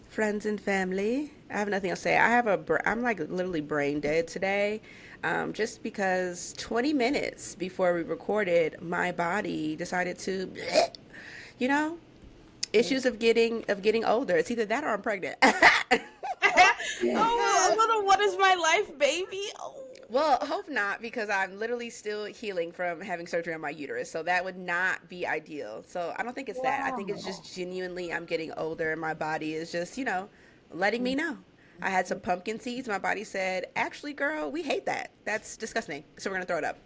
friends and family. I have nothing else to say. I'm like literally brain dead today, just because 20 minutes before we recorded, my body decided to, you know, issues of getting older. It's either that or I'm pregnant. Oh, a little what is my life, baby? Oh. Well, hope not, because I'm literally still healing from having surgery on my uterus. So that would not be ideal. So I don't think it's that. I think it's Wow. just genuinely I'm getting older and my body is just, letting me know. I had some pumpkin seeds. My body said, actually, girl, we hate that. That's disgusting. So we're going to throw it up.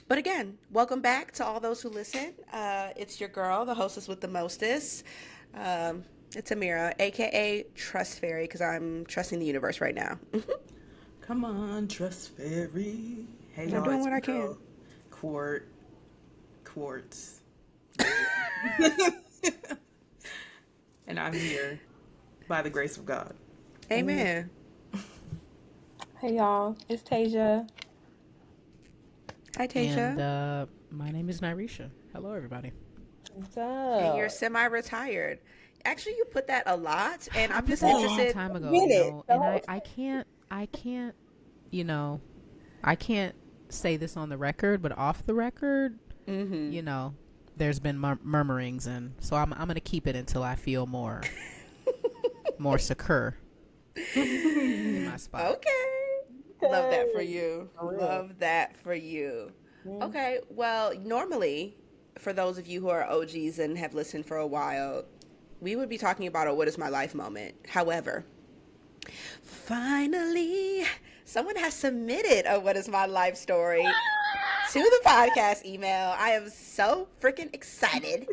But again, welcome back to all those who listen. It's your girl, the hostess with the mostest. It's Amira, aka Trust Fairy, because I'm trusting the universe right now. Come on, Trust Fairy. Hey, I'm y'all, doing it's what I your can. girl, Quartz. And I'm here by the grace of God. Amen. Hey y'all, it's Tasia. Hi, And Tasha. my name is Nyrisha. Hello, everybody. What's And you're up? semi-retired. Actually, you put that a lot, and I'm I put just that a long interested. time ago, Get it. The and whole you know, I can't say this on the record, but off the record, Mm-hmm. there's been murmurings, and so I'm gonna keep it until I feel more secure in my spot. Okay. Love that for Okay. you. For real. Love that for you. Mm. Okay, well, normally, for those of you who are OGs and have listened for a while, we would be talking about a What is My Life moment. However, finally, someone has submitted a What is My Life story to the podcast email. I am so freaking excited.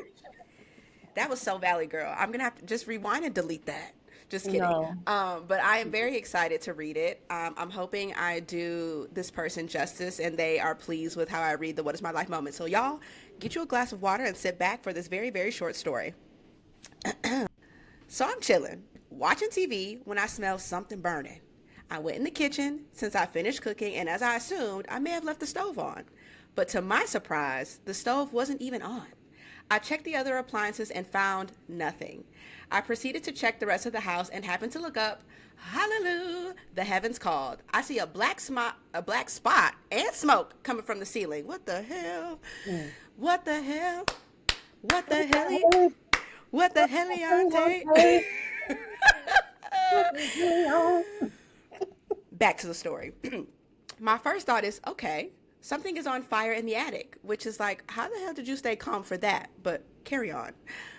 That was so Valley Girl. I'm gonna have to just rewind and delete that. Just kidding. No. But I am very excited to read it. I'm hoping I do this person justice and they are pleased with how I read the What is My Life moment. So y'all, get you a glass of water and sit back for this very, very short story. So I'm chilling, watching TV when I smell something burning. I went in the kitchen since I finished cooking, and as I assumed, I may have left the stove on. But to my surprise, the stove wasn't even on. I checked the other appliances and found nothing. I proceeded to check the rest of the house and happened to look up. Hallelujah, the heavens called. I see a black spot and smoke coming from the ceiling. What the hell? Mm. What the hell? What the hell? Okay. What the heliante? Okay. Okay. Back to the story. My first thought is, okay, something is on fire in the attic, which is like, how the hell did you stay calm for that? But carry on.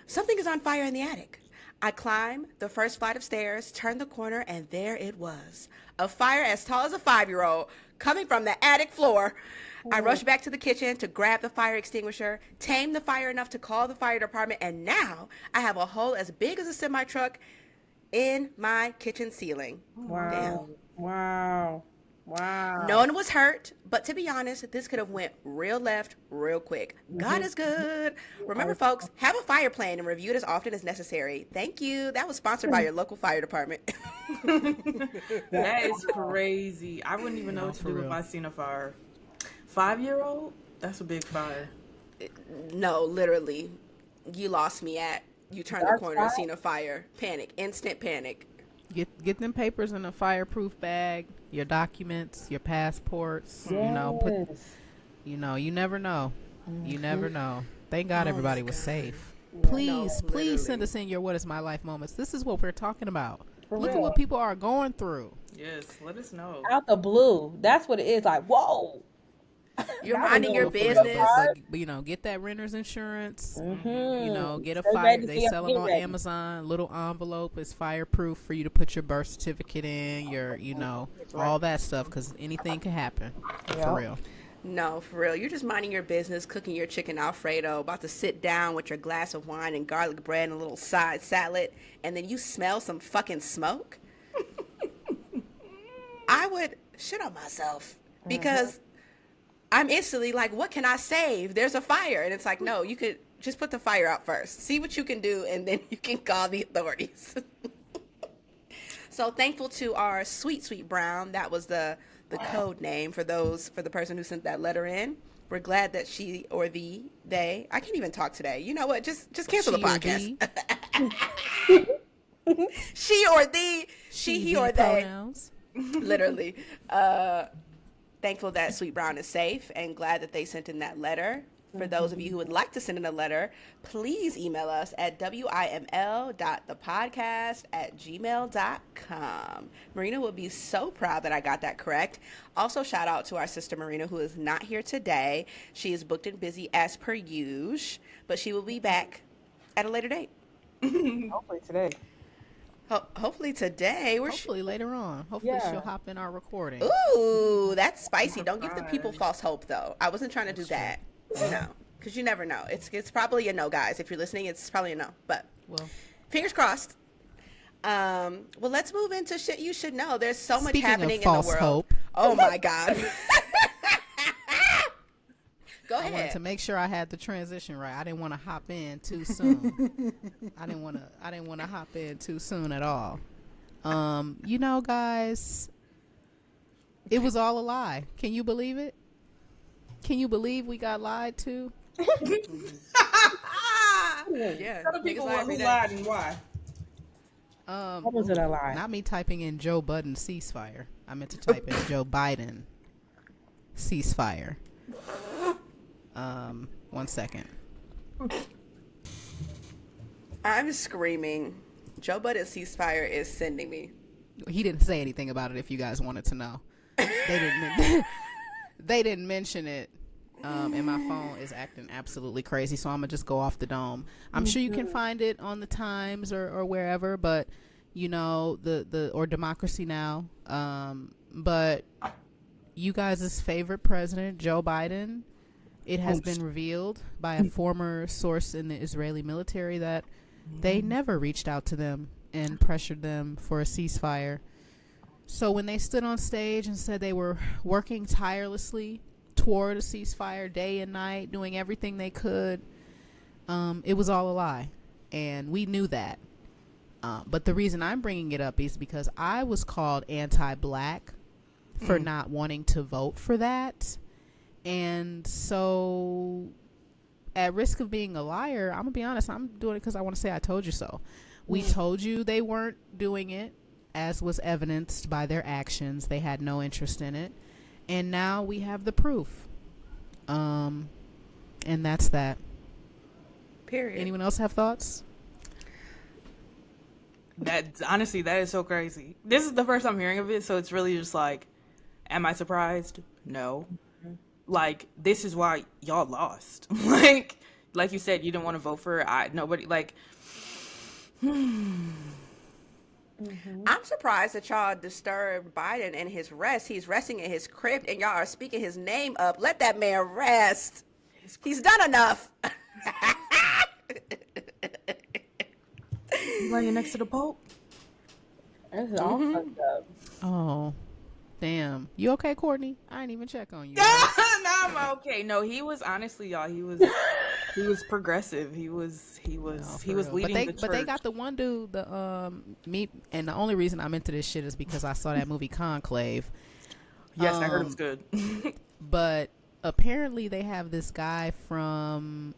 Something is on fire in the attic. I climb the first flight of stairs, turn the corner, and there it was. A fire as tall as a 5-year-old coming from the attic floor. I rush back to the kitchen to grab the fire extinguisher, tame the fire enough to call the fire department, and now I have a hole as big as a semi-truck in my kitchen ceiling. Damn. Wow. Wow. No Wow. one was hurt, but to be honest, this could have went real left real quick. God Mhm. is good. Remember, folks, have a fire plan and review it as often as necessary. Thank you. That was sponsored by your local fire department. That is crazy. I wouldn't even know No, what to for do if real. I seen a fire. 5-year-old? That's a big fire. No, literally. You lost me at you turned the Dark corner and side. seen a fire. Panic. Instant panic. Get them papers in a fireproof bag, your documents, your passports, Yes. you never know. You never know. Thank God Oh my everybody was God. safe. Yeah. No, Please send literally. us in your What is My Life moments. This is what we're talking about. For Look at what real. people are going through. Yes, let us know. Out the blue. That's what it is. Like, whoa. You're Not a minding your little For real. trigger business. part. But get that renter's insurance. Mm-hmm. Get a Stay fire. ready to They see. sell them Get on ready. Amazon. Little envelope is fireproof for you to put your birth certificate in. All that stuff, because anything can happen. For Yep. real. No, for real. You're just minding your business, cooking your chicken Alfredo, about to sit down with your glass of wine and garlic bread and a little side salad, and then you smell some fucking smoke. I would shit on myself Mm-hmm. because I'm instantly like, what can I save? There's a fire. And it's like, no, you could just put the fire out first. See what you can do, and then you can call the authorities. So thankful to our sweet, sweet Brown. That was the code name for the person who sent that letter in. We're glad that she or they, I can't even talk today. You know what? Just cancel the She or podcast. thee. She or the, she, he, thee or they. pronouns. Literally. Thankful that Sweet Brown is safe and glad that they sent in that letter. For those of you who would like to send in a letter, please email us at wiml.thepodcast@gmail.com. Marina will be so proud that I got that correct. Also, shout out to our sister Marina, who is not here today. She is booked and busy as per usual, but she will be back at a later date. Hopefully today. Hopefully today. Hopefully later on. Hopefully Yeah. she'll hop in our recording. Ooh, that's spicy. Don't give the people false hope, though. I wasn't trying to do that. No, because you never know. It's probably a no, guys. If you're listening, it's probably a no. But Well, fingers crossed. Well, let's move into shit you should know. There's so much speaking happening of in the false world. hope, Oh my God. Go I wanted ahead. to make sure I had the transition right. I didn't want to hop in too soon. I didn't want to hop in too soon at all. You know, guys, it was all a lie. Can you believe it? Can you believe we got lied to? Yeah. Tell the people niggas lie who every day. lied and why. What was it a lie? Not me typing in Joe Budden ceasefire. I meant to type in Joe Biden ceasefire. 1 second. I'm screaming. Joe Budden ceasefire is sending me. He didn't say anything about it. If you guys wanted to know, they didn't. They didn't mention it. And my phone is acting absolutely crazy, so I'm gonna just go off the dome. I'm sure you can find it on the Times or wherever, but you know or Democracy Now. But you guys' favorite president, Joe Biden, it has been revealed by a former source in the Israeli military that they never reached out to them and pressured them for a ceasefire. So when they stood on stage and said they were working tirelessly toward a ceasefire day and night, doing everything they could, it was all a lie. And we knew that. But the reason I'm bringing it up is because I was called anti-black for not wanting to vote for that. And so, at risk of being a liar, I'm going to be honest, I'm doing it because I want to say I told you so. We told you they weren't doing it, as was evidenced by their actions. They had no interest in it. And now we have the proof. And that's that. Period. Anyone else have thoughts? Honestly, that is so crazy. This is the first I'm hearing of it, so it's really just like, am I surprised? No. Like, this is why y'all lost. like you said, you didn't want to vote for it. Nobody, like... I'm surprised that y'all disturbed Biden in his rest. He's resting in his crib, and y'all are speaking his name up. Let that man rest. He's done enough. You laying next to the Pope? This is all fucked up. Oh, damn. You okay, Courtney? I didn't even check on you. No, I'm okay. No, he was honestly, y'all. He was progressive. He was leading the church. But they got the one dude. Me, and the only reason I'm into this shit is because I saw that movie Conclave. Yes, I heard it was good. But apparently they have this guy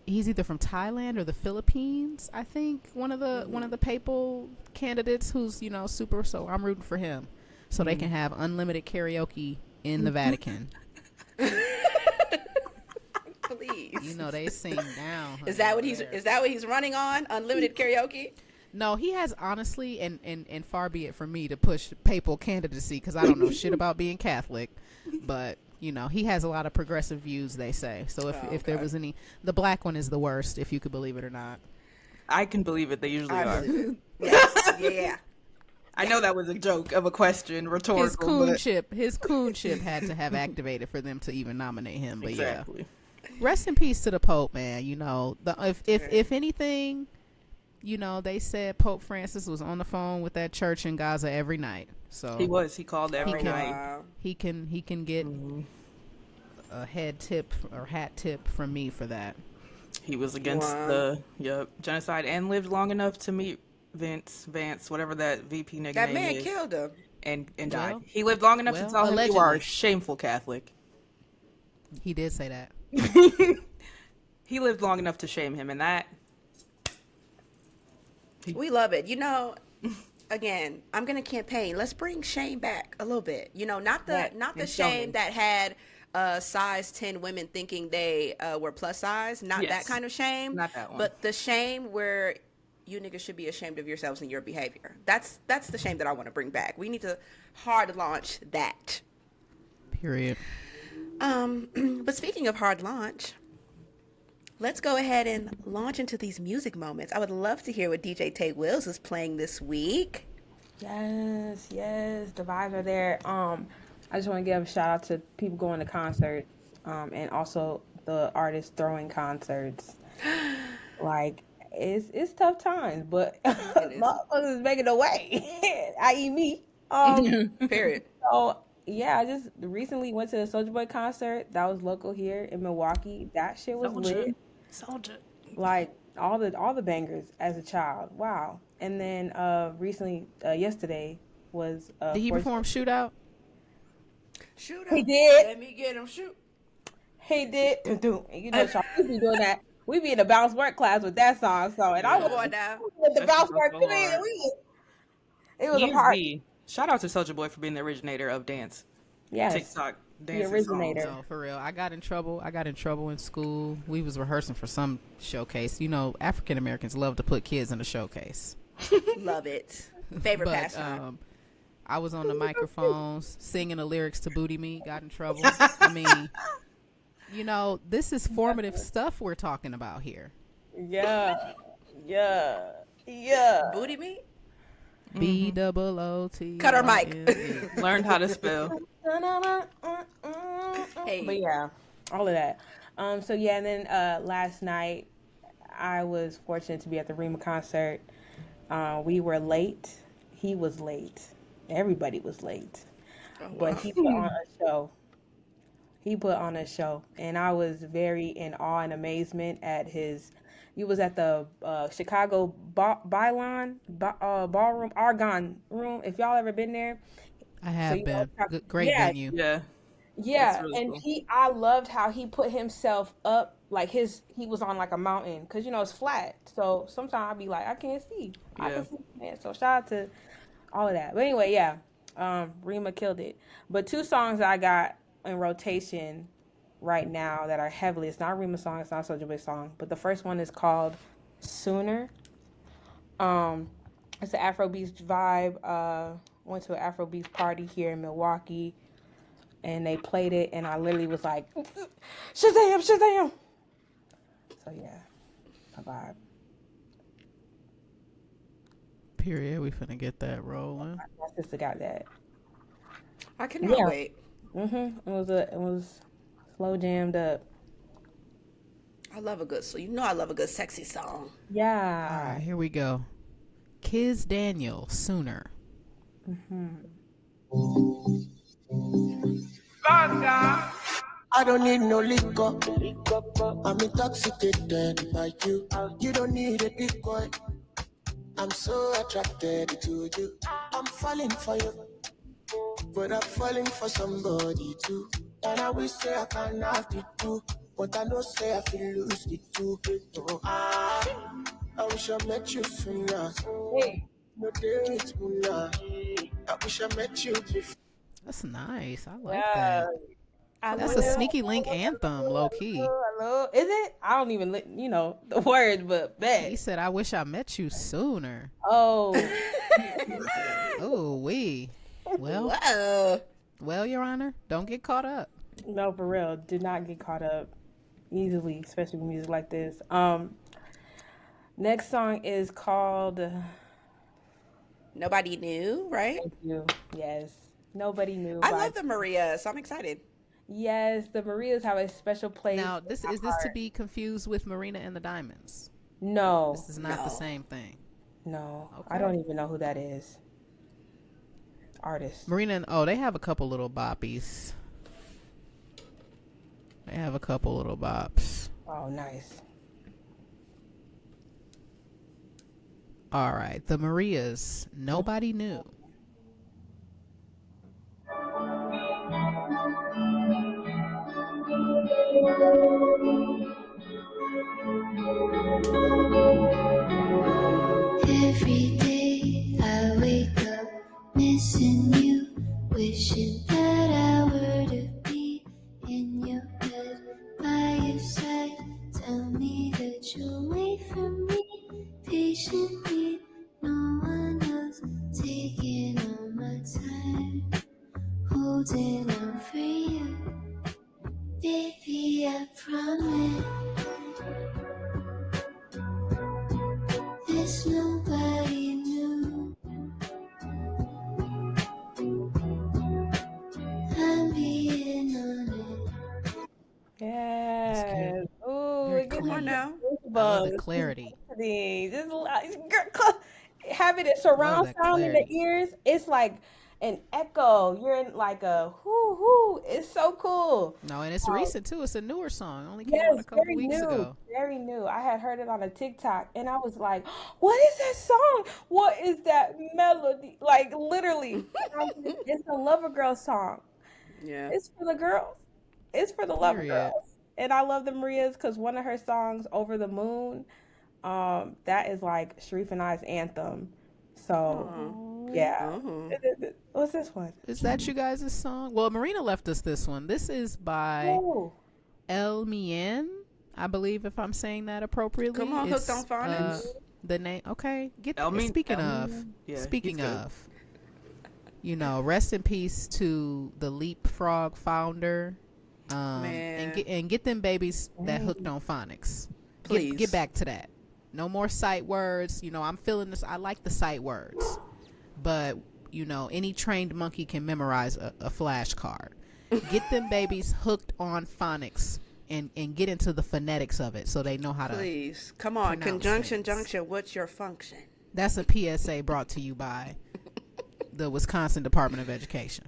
he's either from Thailand or the Philippines, I think, one of the papal candidates who's, you know, super, so I'm rooting for him so they can have unlimited karaoke in the Vatican. Please. You know, they sing down. Is that what he's running on? Unlimited karaoke? No, he has, honestly, and far be it from me to push papal candidacy because I don't know shit about being Catholic, but you know, he has a lot of progressive views, they say. So if there was any, the black one is the worst, if you could believe it or not. I can believe it. They usually are. Yeah. I know that was a joke of a question, rhetorical. His coonship had to have activated for them to even nominate him. But exactly. Yeah, rest in peace to the Pope, man. You know, if anything, you know, they said Pope Francis was on the phone with that church in Gaza every night. So He called every night. Wow. He can get a head tip or hat tip from me for that. He was against the genocide and lived long enough to meet Vance, whatever that VP nigga That name man is, killed him. and died. Well, He lived long enough to tell him you are a allegedly. shameful Catholic. He did say that. He lived long enough to shame him, and that We love it. Again, I'm gonna campaign. Let's bring shame back a little bit. Not the That not the and show shame me. that had size 10 women thinking they were plus size. Not that yes, kind of shame, not that one. but the shame where you niggas should be ashamed of yourselves and your behavior. That's the shame that I want to bring back. We need to hard launch that. Period. But speaking of hard launch, let's go ahead and launch into these music moments. I would love to hear what DJ Tay Wills is playing this week. Yes, the vibes are there. I just want to give a shout out to people going to concerts, and also the artists throwing concerts. Like it's tough times, but is. motherfuckers is making a way, i.e. me. Period. So yeah, I just recently went to a Soulja Boy concert that was local here in Milwaukee. That shit was lit. Soldier. Like all the bangers as a child. Wow. And then recently, yesterday was Did he perform Shootout? Shoot He him. did. Let me get him. Shoot. He did. Y'all, we be doing that. We be in the bounce work class with that song. So and I Come was on now. with the That bounce shit work so too. hard. It was a part. ESB. Shout out to Soulja Boy for being the originator of dance. Yes. TikTok dance. originator. No, for real. I got in trouble. In school. We was rehearsing for some showcase. African Americans love to put kids in a showcase. Love it. Favorite But pastime. I was on the microphones singing the lyrics to Booty Me. Got in trouble. I mean, this is formative stuff we're talking about here. Yeah. Booty me? BOOT. Cut our mic. Learned how to spell. Hey. But yeah, all of that. So yeah, and then last night I was fortunate to be at the Rima concert. We were late. He was late. Everybody was late. But he put on a show. And I was very in awe and amazement at his. He was at the Chicago Ballroom, Argonne Room. If y'all ever been there, I have you been. know, Great yeah. venue. Yeah. yeah, That's really and cool. I loved how he put himself up, like he was on like a mountain, because it's flat. So sometimes I'd be like, I can't see. I Yeah. can see, man. So shout out to all of that. But anyway, yeah, Rima killed it. But two songs I got in rotation right now that are heavily. It's not a Rima song. It's not a Soulja Boy song. But the first one is called Sooner. It's an Afrobeats vibe. Went to an Afrobeats party here in Milwaukee, and they played it, and I literally was like, Shazam! So yeah, a vibe. Period. We finna get that rolling. My sister got that. I cannot Yeah. wait. It was slow jammed up. I love a good, I love a good sexy song. Yeah. All right, here we go. Kiz Daniel, Sooner. I don't need no liquor. I'm intoxicated by you. You don't need a decoy. I'm so attracted to you. I'm falling for you, but I'm falling for somebody too. And I wish say I can have the two, but I know say I feel lose the two. Oh, I wish I met you sooner. Hey. No day with Mula. I wish I met you before. That's nice. I like Yeah. that. I That's love a it. Sneaky Link anthem, low key. Is it? I don't even the words, but He bet. said, "I wish I met you sooner." Oh. Oh, we. Well, Whoa. Your Honor, don't get caught up. No, for real. Do not get caught up easily, especially with music like this. Next song is called Nobody knew, right? Thank You. Yes. Nobody knew. I by- love the Maria, so I'm excited. Yes, the Marias have a special place. Now, in this my is this to heart. be confused with Marina and the Diamonds. No. This is not the No. same thing. No. Okay. I don't even know who that is. Artist. Marina and they have a couple little boppies. They have a couple little bops. Oh, nice. All right, the Marias. Nobody knew. wait for me patiently. No one else taking all my time, holding on for you. Baby, I promise there's nobody new. I'm being honest. Yes. Ooh, Very it gives Come on me clean. now. I love the goosebumps. clarity. Just having it Love surround that sound in the clarity. ears, it's like an echo. You're in like a whoo hoo. It's so cool. No, and it's recent too. It's a newer song. It only came out a Yes, couple very weeks new. ago. Very new. I had heard it on a TikTok and I was like, what is that song? What is that melody? Like literally. It's a Lover Girl song. Yeah. It's for the girls. It's for the Lover Period. Girls. And I love the Marias because one of her songs, Over the Moon, that is like Sharif and I's anthem. So yeah. Oh. What's this one? Is that you guys' song? Well, Marina left us this one. This is by Oh, El Mien, I believe, if I'm saying that appropriately. Come on, Hooked It's, on Phonics. the name. Okay, Elmi- speaking Elmi- of, yeah, he's speaking good. of, rest in peace to the Leapfrog founder. Man. And get them babies that hooked on phonics. Please. Get back to that. No more sight words. I'm feeling this. I like the sight words, but any trained monkey can memorize a flashcard. Get them babies hooked on phonics and get into the phonetics of it so they know how to. Please. Come on. pronounce Conjunction, things. junction. What's your function? That's a PSA brought to you by the Wisconsin Department of Education.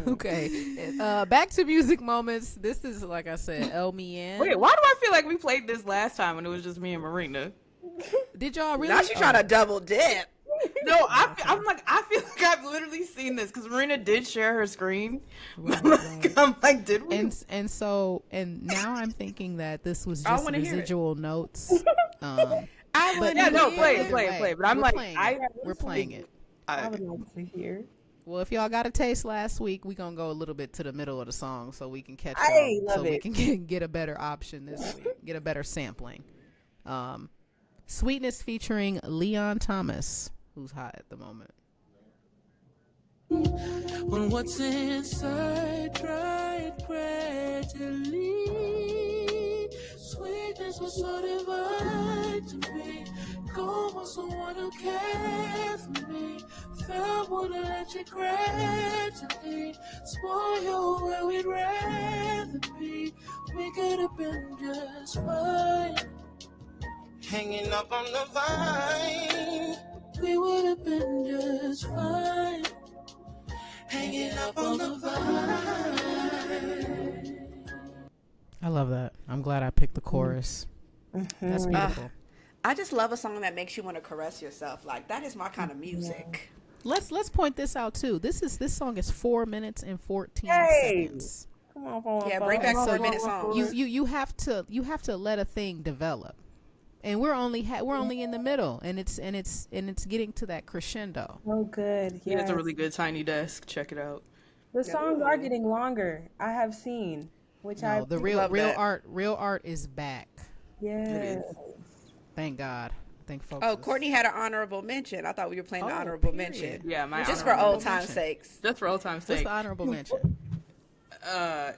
Okay, back to music moments. This is, like I said, El Mien. Wait, why do I feel like we played this last time when it was just me and Marina? Did y'all really? Now she's trying to double dip. No, I'm like, I feel like I've literally seen this because Marina did share her screen. Right. I'm like, did we? And now I'm thinking that this was I just wanna hear it. residual notes. I But would Yeah, no, either play way, it. But I'm we're like, playing I- it. We're playing it. I would like to hear. Well, if y'all got a taste last week, we gonna go a little bit to the middle of the song so we can catch I y'all, love so we it. can get a better option this week, get a better sampling. Sweetness featuring Leon Thomas, who's hot at the moment. When what's inside dry it gradually, sweetness was so divine to me. Go want someone who cared for me. Felt wouldn't let you gradually spoil you where we'd rather be. We could have been just fine, hanging up on the vine. We would have been just fine, hanging up on the vine. I love that. I'm glad I picked the chorus. That's beautiful. I just love a song that makes you want to caress yourself. Like, that is my kind of music. Let's point this out too. This song is 4 minutes and 14 Hey! seconds. Come on, Yeah, bring back So 4-minute songs. You have to let a thing develop, and we're only in the middle, and it's getting to that crescendo. So good. He has Yes. a really good tiny desk. Check it out. The songs are getting longer. I have seen, which I No, the love that. real art is back. yes. Thank God. Thank folks. Oh, Courtney had an honorable mention. I thought we were playing the Oh, honorable period. mention. Yeah, my Just for honorable old time's mention. sakes. Just for old time's What's sake. the honorable mention?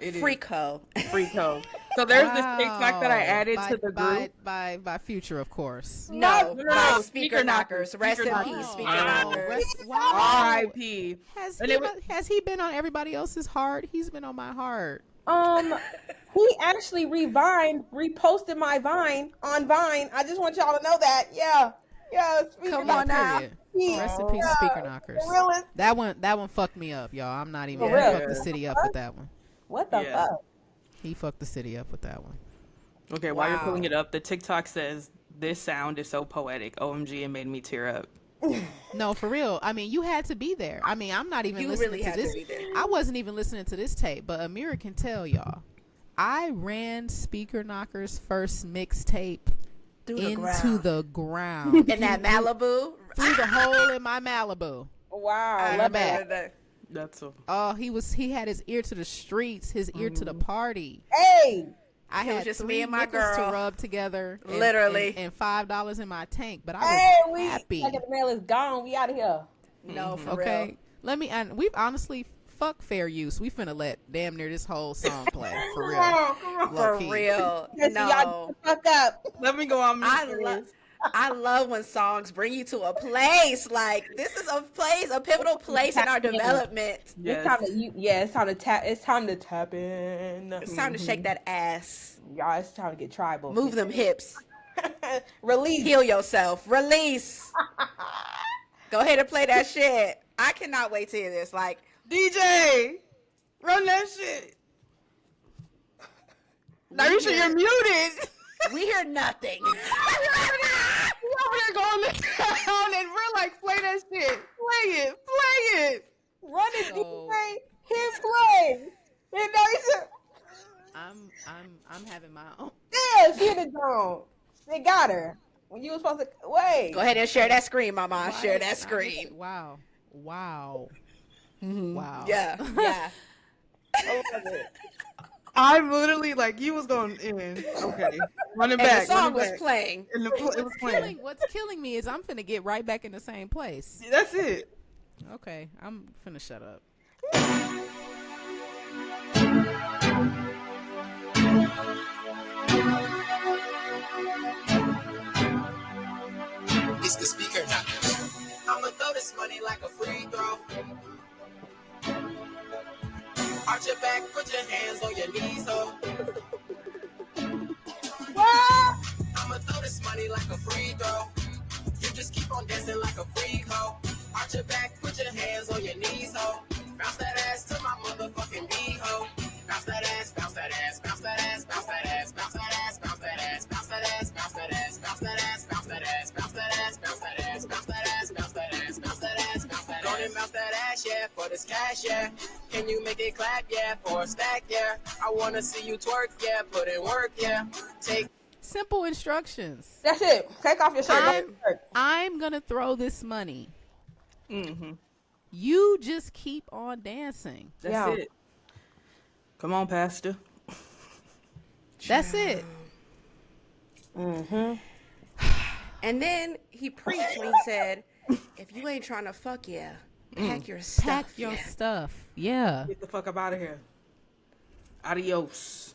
It is Freako. Freako. So there's this TikTok that I added By- to the group. by Future, of course. No, no, by no, Speaker Knockers. Rest in Speaker peace, Knockers. Speaker Oh. Knockers. Wow. R.I.P. And it was- Has he been on everybody else's heart? He's been on my heart. He actually reposted my Vine on Vine. I just want y'all to know that. Yeah. Speaker Come Yeah, on now. period. Rest in peace, Speaker Knockers. Really? That one fucked me up, y'all. I'm not even. For He real? fucked the city up with that one. What the Yeah. fuck? He fucked the city up with that one. Okay, while you're Wow. pulling it up, the TikTok says, "This sound is so poetic. OMG, it made me tear up." No, for real. I mean, you had to be there. I mean, I'm not even You listening really to had to this. be there. I wasn't even listening to this tape, but Amira can tell y'all. I ran Speaker Knocker's first mixtape into the ground. In that Malibu. Through the hole in my Malibu. Wow. I Love back. remember that. That's so. Oh, he had his ear to the streets, his ear to the party. Hey. I It was had just 3 me and my nickels to girl. rub together, Literally. and $5 in my tank. But I Hey, was happy. Like the mail is gone. We out of here. No, for Okay, real. let me. And we've honestly fuck fair use. We finna let damn near this whole song play for real. For Low-key. real. Yes, y'all No. fuck up. Let me go on mute. I love when songs bring you to a place. Like, this is a place, a pivotal place in our development. It's time to it's time to tap. It's time to tap in. It's time to shake that ass. Y'all, it's time to get tribal. Move them hips. Release. Heal yourself. Release. Go ahead and play that shit. I cannot wait to hear this. Like, DJ, run that shit. Narisha, you're muted. we hear nothing. We over there going down, and we're like, play that shit. Play it. Run it, So- DJ. Hit play. And now he said, I'm having my own. yeah, she hit it down. They got her. When you was supposed to wait. Go ahead and share that screen, mama. Share that screen. Wow. Wow. Yeah, yeah. I love it. I'm literally like, you was going in. Okay. Run it And back. the run song it was back. playing. And it was playing. What's killing me is I'm finna get right back in the same place. That's it. Okay, I'm finna shut up. It's the speaker now. I'ma throw this money like a free throw. Arch your back, put your hands on your knees, ho. I'ma throw this money like a free throw. You just keep on dancing like a freak, ho. Arch your back, put your hands on your knees, ho. Bounce that ass to my motherfucking beat, ho. Bounce that ass, bounce that ass, bounce that ass, bounce that ass, bounce that ass, bounce that ass, bounce that ass, bounce that ass, bounce that ass, bounce that ass, bounce that ass, bounce that ass, bounce that ass, bounce that ass, bounce that ass, bounce that ass. Go and bounce that ass, yeah, for this cash, yeah. Can you make it clap, yeah, for a stack, yeah. I wanna see you twerk, yeah, put in work, yeah. Take Simple instructions. That's it. Take off your shirt. I'm gonna throw this money. Mm-hmm. You just keep on dancing. That's it. Come on, Pastor. That's it. Mm-hmm. And then he preached when he said, if you ain't trying to fuck, yeah, pack your stuff. Pack your yeah. stuff. Yeah. Get the fuck up out of here. Adios.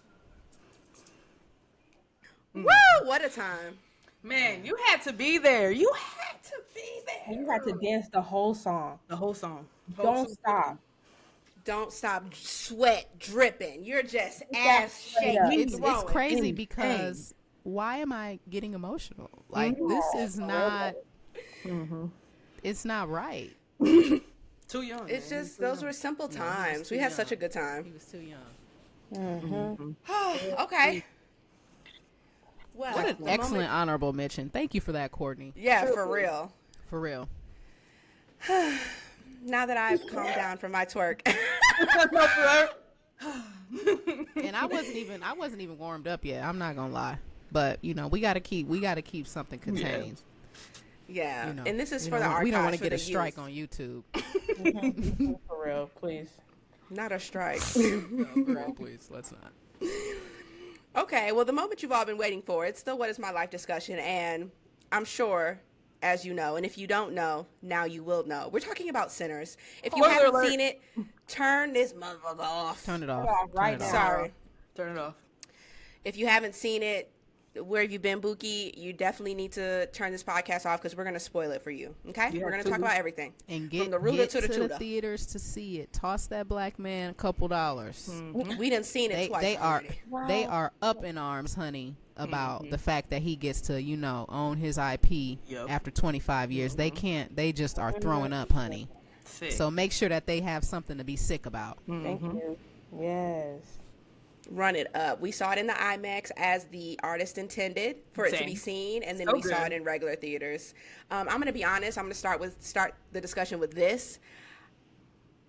Woo! What a time. Man, you had to be there. You had to be there. You had to dance the whole song. The whole song. Don't stop. Don't stop, sweat dripping. You're just That's ass straight up. shaking. It's throwing. crazy because why am I getting emotional? Like this is not. It's not right. Too young. It's man. just those were simple times. We had such a good He time. was too young. Okay. Well, What an the excellent moment- honorable mention. Thank you for that, Courtney. Yeah, for real. For real. Now that I've calmed down from my twerk. And I wasn't even warmed up yet. I'm not gonna lie. But you know, we gotta keep something contained. Yeah, You know, and this is we for the don't want- archives. We don't want to for get the a strike youth. on YouTube. For real, please. Not a strike. No, please, let's not. Okay, well, the moment you've all been waiting for, it's the What is My Life discussion, and I'm sure, as you know, and if you don't know, now you will know. We're talking about Sinners. If you Spoiler haven't alert. seen it, turn this motherfucker off. Turn it off. Right Turn it now. off. Sorry. Turn it off. If you haven't seen it, where have you been, Buki? You definitely need to turn this podcast off because we're going to spoil it for you. Okay? Yeah, we're going to too. talk about everything. And get, From the ruler get to the tutor. theaters to see it. Toss that black man a couple dollars. We done seen it twice They are already. they are up in arms, honey, about the fact that he gets to, you know, own his IP Yep. after 25 years. They can't. They just are throwing up, honey. Sick. So make sure that they have something to be sick about. Thank you. Yes. Run it up. We saw it in the IMAX as the artist intended for it to Same. be seen, and then So we saw good. it in regular theaters. I'm going to be honest. I'm going to start the discussion with this.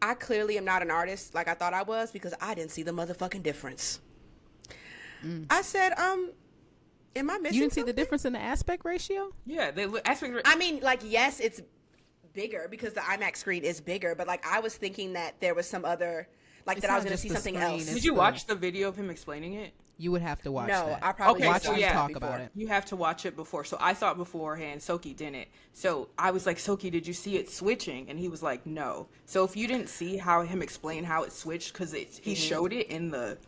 I clearly am not an artist like I thought I was because I didn't see the motherfucking difference. I said, am I missing You didn't see the something? difference in the aspect ratio? Yeah, they look aspect. I mean, like, yes, it's bigger because the IMAX screen is bigger, but like I was thinking that there was some other, like It's that I was not going to just see the something screen, else. it's Did you the- watch the video of him explaining it? You would have to watch No, that. I probably Okay, watched so it yeah, talk before. about it. You have to watch it before. So I saw it beforehand. Soki didn't. So I was like, Soki, did you see it switching? And he was like, no. So if you didn't see how him explain how it switched, because he showed it in the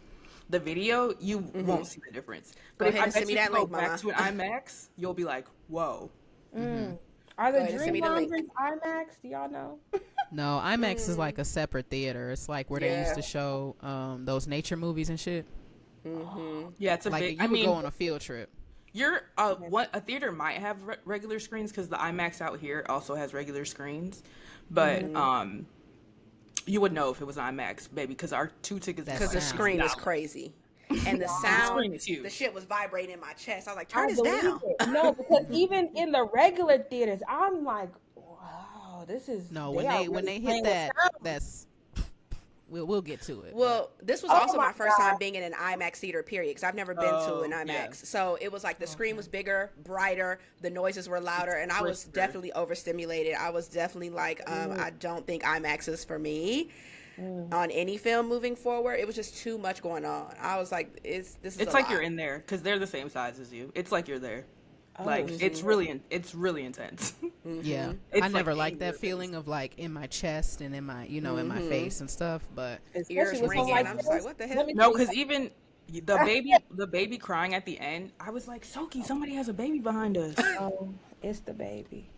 video, you won't see the difference. But ahead and send me that link, back mama. to an IMAX, you'll be like, whoa. Are Go the ahead and send Dream me the link. Laundries IMAX? Do y'all know? No, IMAX is like a separate theater. It's like where they used Yeah. to show those nature movies and shit. Yeah, it's a Like big. you I would mean, go on a field trip. you're a theater might have regular screens because the IMAX out here also has regular screens, but you would know if it was IMAX, baby, because our 2 tickets. That's Because the sound. screen is crazy. And the sound, screen is huge. the shit was vibrating in my chest. I was like, I turn this believe down. it. No, because even in the regular theaters, I'm like, wow, this is No, are when they really hit playing with that, sound. that's we'll get to it. Well, this was Oh also my my first God. time being in an IMAX theater, period, because I've never been to an Oh, IMAX. yeah. So it was like the screen was bigger, brighter, the noises were louder, and I was Crisper. definitely overstimulated. I was definitely like, I don't think IMAX is for me on any film moving forward. It was just too much going on. I was like, this is It's a like lot. you're in there because they're the same size as you. It's like you're there. Oh, Like it's really intense. Yeah, It's I never like liked that anger feeling of like in my chest and in my in my face and stuff. But Especially Ears with something ringing. like I'm just this. like, what the hell? Let me No, tell you because even the baby crying at the end, I was like, Soki, somebody has a baby behind us. something. It's the baby.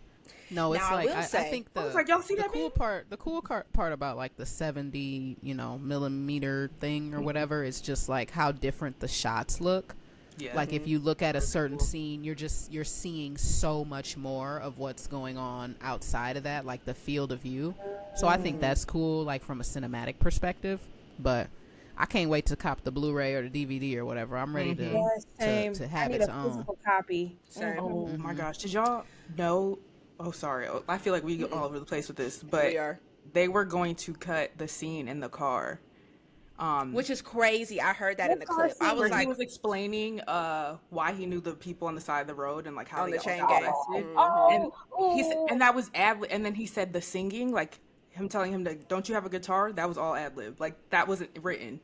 no, it's Now, I like will I say- think I was like, y'all see that baby? the cool part about like the 70 millimeter thing or whatever is just like how different the shots look. Yeah. Like if you look at a certain scene, you're seeing so much more of what's going on outside of that, like the field of view. So I think that's cool, like from a cinematic perspective. But I can't wait to cop the Blu-ray or the DVD or whatever. I'm ready Yes, same. to I have need its a own. physical copy. Same. Oh my gosh, did y'all know? Oh, sorry. I feel like we go all over the place with this, but We are. they were going to cut the scene in the car. Which is crazy. I heard that in the What car clip. I scene? was Where like, he was explaining why he knew the people on the side of the road and like how On they the all chain got gang. arrested. Oh, And he said, and that was ad lib. And then he said the singing, like him telling him to, "Don't you have a guitar?" That was all ad lib. Like that wasn't written.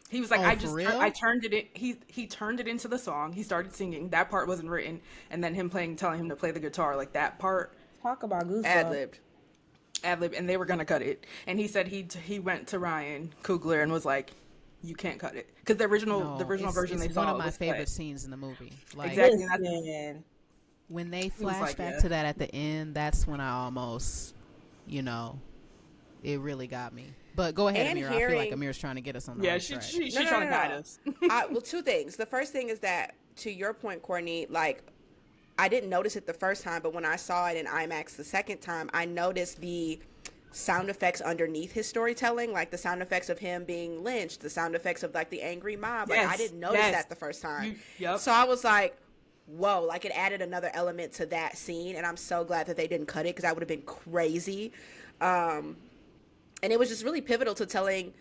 He was like, Oh, for real? I turned it in. He turned it into the song. He started singing. That part wasn't written. And then him telling him to play the guitar, like that part talk about goosebumps. ad-libbed. ad lib. And they were gonna cut it. And he said he went to Ryan Coogler and was like, "You can't cut it," because the original it's, version it's they saw one of my was favorite cut. scenes in the movie. Like Exactly. Listen, when they was flash like, back yeah. to that at the end, that's when I almost, it really got me. But go ahead, And Amir. I feel like hearing- Amir's trying to get us on the Yeah, right she's track. trying to guide us. Well, two things. The first thing is that, to your point, Courtney, like, I didn't notice it the first time, but when I saw it in IMAX the second time, I noticed the sound effects underneath his storytelling, like the sound effects of him being lynched, the sound effects of like the angry mob. Like I Yes, didn't notice yes. that the first time. Yep. So I was like, whoa, like it added another element to that scene, and I'm so glad that they didn't cut it because that would have been crazy. And it was just really pivotal to telling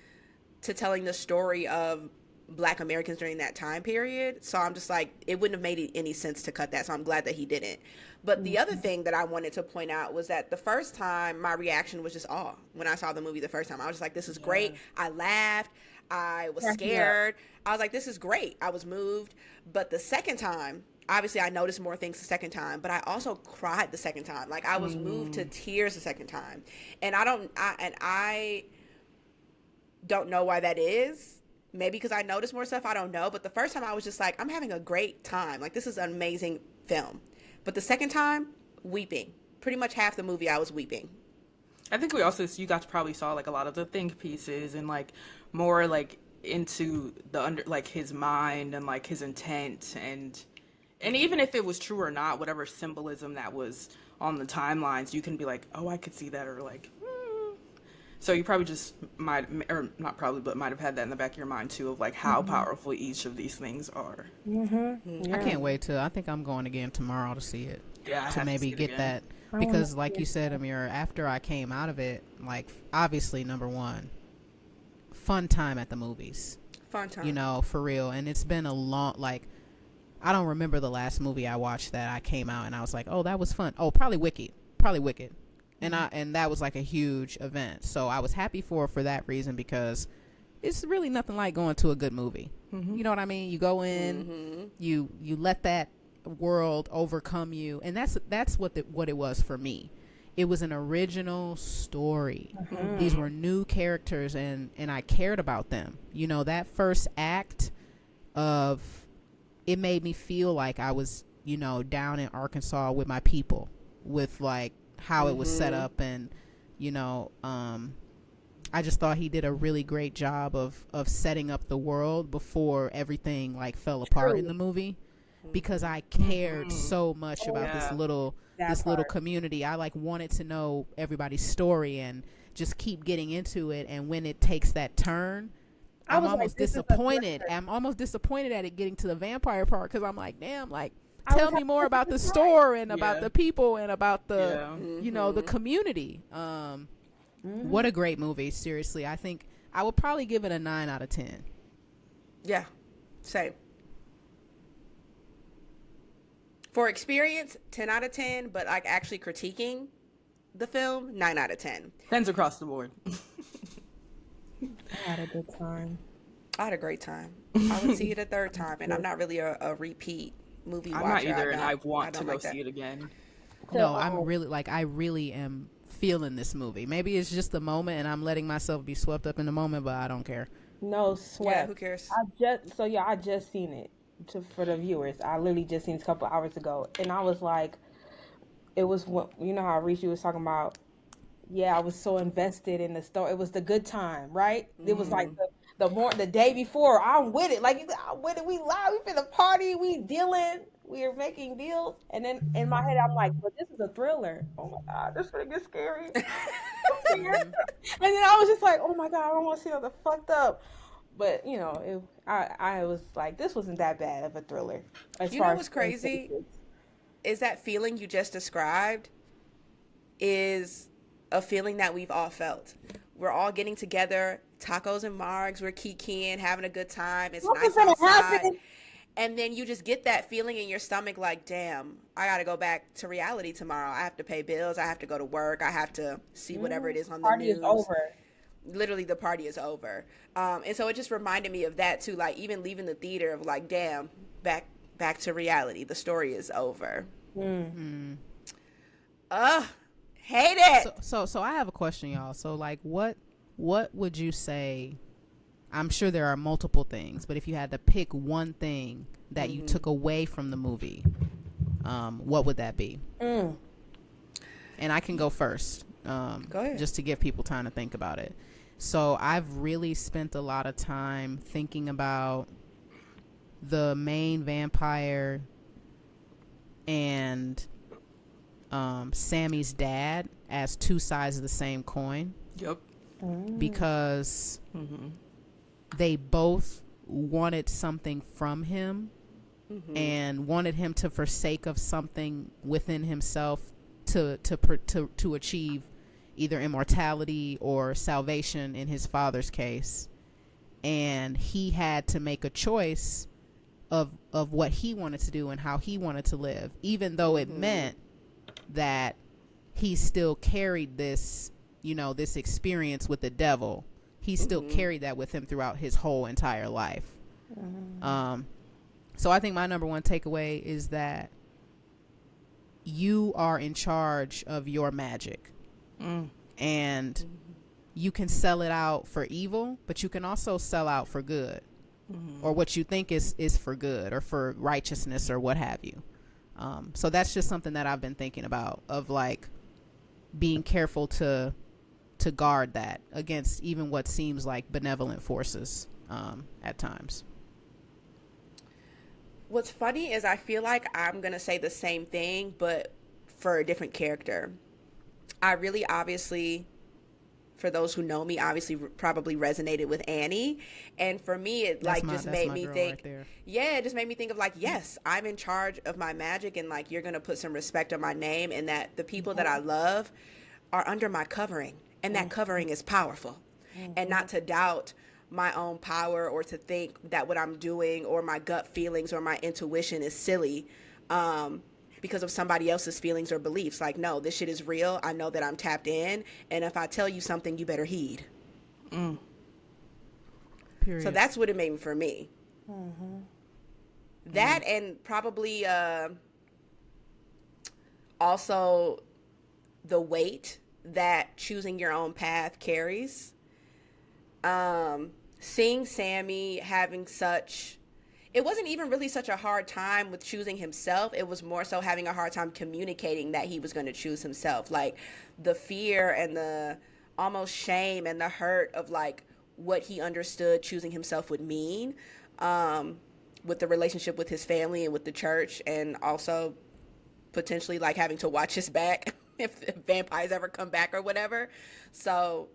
the story of Black Americans during that time period. So I'm just like, it wouldn't have made any sense to cut that. So I'm glad that he didn't. But the other thing that I wanted to point out was that the first time my reaction was just awe. When I saw the movie the first time, I was just like, this is great. I laughed. I was scared. I was like, this is great. I was moved. But the second time, obviously I noticed more things the second time, but I also cried the second time. Like I was moved to tears the second time. And I don't know why that is. Maybe because I noticed more stuff. I don't know. But the first time I was just like, I'm having a great time. Like, this is an amazing film. But the second time, weeping. Pretty much half the movie I was weeping. I think you got to probably saw like a lot of the think pieces and like more like into the like his mind and like his intent and even if it was true or not, whatever symbolism that was on the timelines, you can be like, oh, I could see that, or like, so you probably just might, or not probably, but might have had that in the back of your mind too, of like how powerful each of these things are. I can't wait to. I think I'm going again tomorrow to see it. Yeah, I have to to maybe see it get again. that because, like you said, Amir, after I came out of it, like obviously number one, fun time at the movies. Fun time. For real. And it's been a long, like, I don't remember the last movie I watched that I came out and I was like, oh, that was fun. Oh, probably Wicked. And that was like a huge event. So I was happy for that reason because it's really nothing like going to a good movie. You know what I mean? You go in, you let that world overcome you, and that's what it was for me. It was an original story. These were new characters, and I cared about them. You know, that first act of it made me feel like I was, you know, down in Arkansas with my people, with like how it was set up, and you know, I just thought he did a really great job of setting up the world before everything like fell apart in the movie, because I cared so much about this little community. I like wanted to know everybody's story and just keep getting into it. And when it takes that turn, I'm almost disappointed. I'm almost disappointed at it getting to the vampire part, because I'm like, damn, like tell me more about the story and about the people and about the you know, the community. What a great movie. Seriously, I think I would probably give it a 9 out of 10. Yeah, same. For experience, 10 out of 10, but like actually critiquing the film, 9 out of 10. 10's across the board. I had a good time. I had a great time. I would see it a third time, and I'm not really a repeat movie watcher. I'm not either, and I want to go like see it again. No, I'm really like, I really am feeling this movie. Maybe it's just the moment and I'm letting myself be swept up in the moment, but I don't care. No sweat. Yeah, who cares? I just seen it for the viewers. I literally just seen it a couple hours ago, and I was like, it was, you know how Reese was talking about, yeah, I was so invested in the story. It was the good time, right? It was like the day before, I'm with it. Like, I'm with it. We live. We finna party. We dealing. We are making deals. And then in my head, I'm like, but this is a thriller. Oh my God, this finna get scary. And then I was just like, oh my God, I don't want to see nothing fucked up. But you know, I was like, this wasn't that bad of a thriller. You know what's crazy? Is that feeling you just described is a feeling that we've all felt. We're all getting together, tacos and margs, we're kikiing, having a good time. It's nice outside. And then you just get that feeling in your stomach like, damn, I got to go back to reality tomorrow. I have to pay bills. I have to go to work. I have to see whatever it is on the news. Party is over. Literally, the party is over. And so it just reminded me of that, too. Like, even leaving the theater of like, damn, back to reality. The story is over. Hate it. So I have a question, y'all. So like, what would you say? I'm sure there are multiple things, but if you had to pick one thing that you took away from the movie, what would that be? And I can go first, Go ahead. just to give people time to think about it. So I've really spent a lot of time thinking about the main vampire and Sammy's dad as two sides of the same coin. Yep. Because they both wanted something from him and wanted him to forsake of something within himself to achieve either immortality or salvation in his father's case. And he had to make a choice of what he wanted to do and how he wanted to live, even though it meant that he still carried this, you know, this experience with the devil. He still carried that with him throughout his whole entire life. So I think my number one takeaway is that you are in charge of your magic. And you can sell it out for evil, but you can also sell out for good. Or what you think is for good or for righteousness or what have you. So that's just something that I've been thinking about, of like being careful to guard that against even what seems like benevolent forces at times. What's funny is I feel like I'm going to say the same thing, but for a different character. I really obviously, for those who know me, obviously probably resonated with Annie. And for me, it like just made me think, it just made me think of like, yes, I'm in charge of my magic, and like, you're going to put some respect on my name, and that the people that I love are under my covering. And that covering is powerful. And not to doubt my own power or to think that what I'm doing or my gut feelings or my intuition is silly because of somebody else's feelings or beliefs. Like, no, this shit is real. I know that I'm tapped in. And if I tell you something, you better heed. Period. So that's what it made for me. That and probably also the weight that choosing your own path carries. Seeing Sammy having such, it wasn't even really such a hard time with choosing himself. It was more so having a hard time communicating that he was going to choose himself. Like the fear and the almost shame and the hurt of like what he understood choosing himself would mean, with the relationship with his family and with the church, and also potentially like having to watch his back if vampires ever come back or whatever. So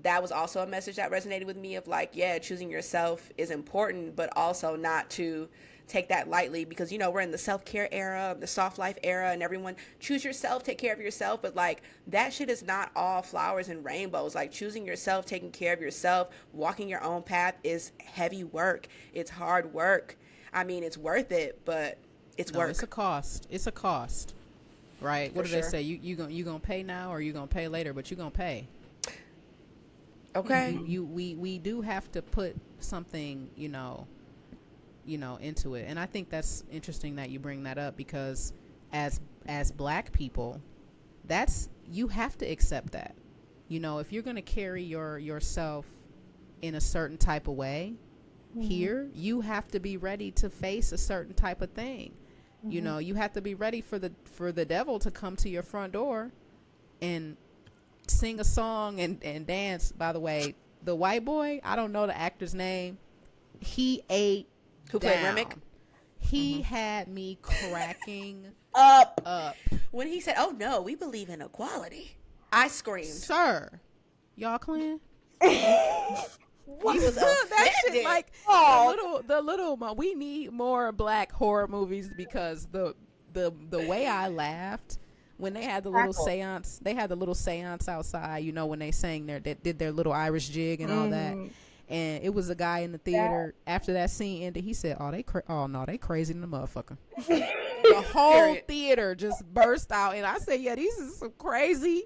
that was also a message that resonated with me of like, yeah, choosing yourself is important, but also not to take that lightly, because, you know, we're in the self-care era, the soft life era, and everyone choose yourself, take care of yourself. But like, that shit is not all flowers and rainbows. Like choosing yourself, taking care of yourself, walking your own path is heavy work. It's hard work. I mean, it's worth it, but it's work. It's a cost. It's a cost, right? What do they say? You gonna pay now or you gonna pay later? But you gonna pay. Okay. We do have to put something, you know, into it. And I think that's interesting that you bring that up, because as Black people, you have to accept that. You know, if you're going to carry yourself in a certain type of way, here, you have to be ready to face a certain type of thing. You know, you have to be ready for the devil to come to your front door and sing a song and dance. By the way, the white boy, I don't know the actor's name, he ate Who down. played Remick? He had me cracking Up. When he said, "Oh no, we believe in equality," I screamed. Sir, y'all clan? He was that shit, offended. like the little we need more Black horror movies, because the way I laughed when they had the little seance, outside, you know, when they did their little Irish jig and all that. And it was a guy in the theater after that scene ended. He said, "Oh, they crazy than the motherfucker." The whole theater just burst out, and I said, "Yeah, these is some crazy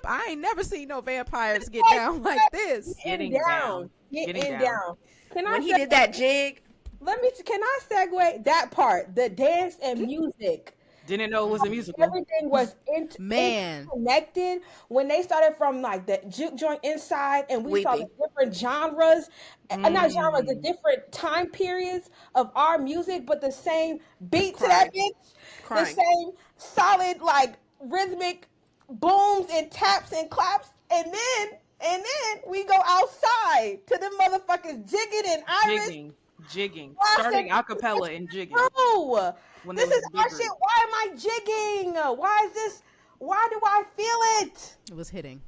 I ain't never seen no vampires get down like this." Getting down. Getting down. When he did that jig, Can I segue that part? The dance and music. Didn't know it was a musical. Everything was interconnected when they started from like the juke joint inside, and we saw the different genres, not genres, the different time periods of our music, but the same beat to that bitch, the same solid like rhythmic booms and taps and claps, and then we go outside to them motherfuckers jigging and Irish. Jigging, starting a cappella and jigging. No, this is our shit. Why am I jigging? Why is this? Why do I feel it? It was hitting.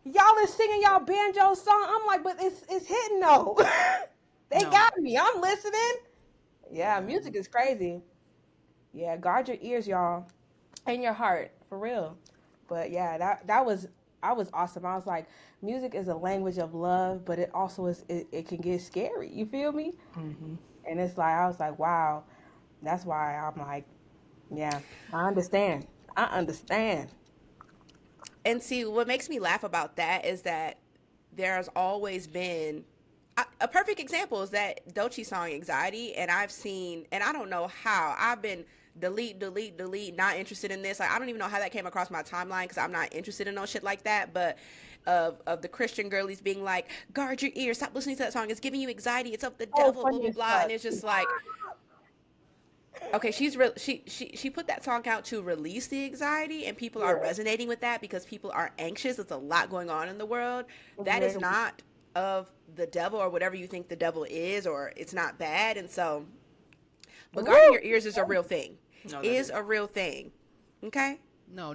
Y'all is singing y'all banjo song. I'm like, but it's hitting though. They got me. I'm listening. Yeah, music is crazy. Yeah, guard your ears, y'all, and your heart, for real. But yeah, that was awesome. I was like, music is a language of love, but it also it can get scary. You feel me? Mm-hmm. And it's like, I was like, wow. That's why I'm like, yeah, I understand. And see, what makes me laugh about that is that there's always been a perfect example is that Doechii song Anxiety. And I've seen, and I don't know how, I've been delete, not interested in this. Like, I don't even know how that came across my timeline, because I'm not interested in no shit like that. But of the Christian girlies being like, guard your ears, stop listening to that song, it's giving you anxiety, it's of the devil, blah, blah, blah. And it's just like, okay, she put that song out to release the anxiety, and people are resonating with that because people are anxious. There's a lot going on in the world. That is not of the devil or whatever you think the devil is, or it's not bad. And so, but guarding your ears is a real thing. A real thing. Okay? No,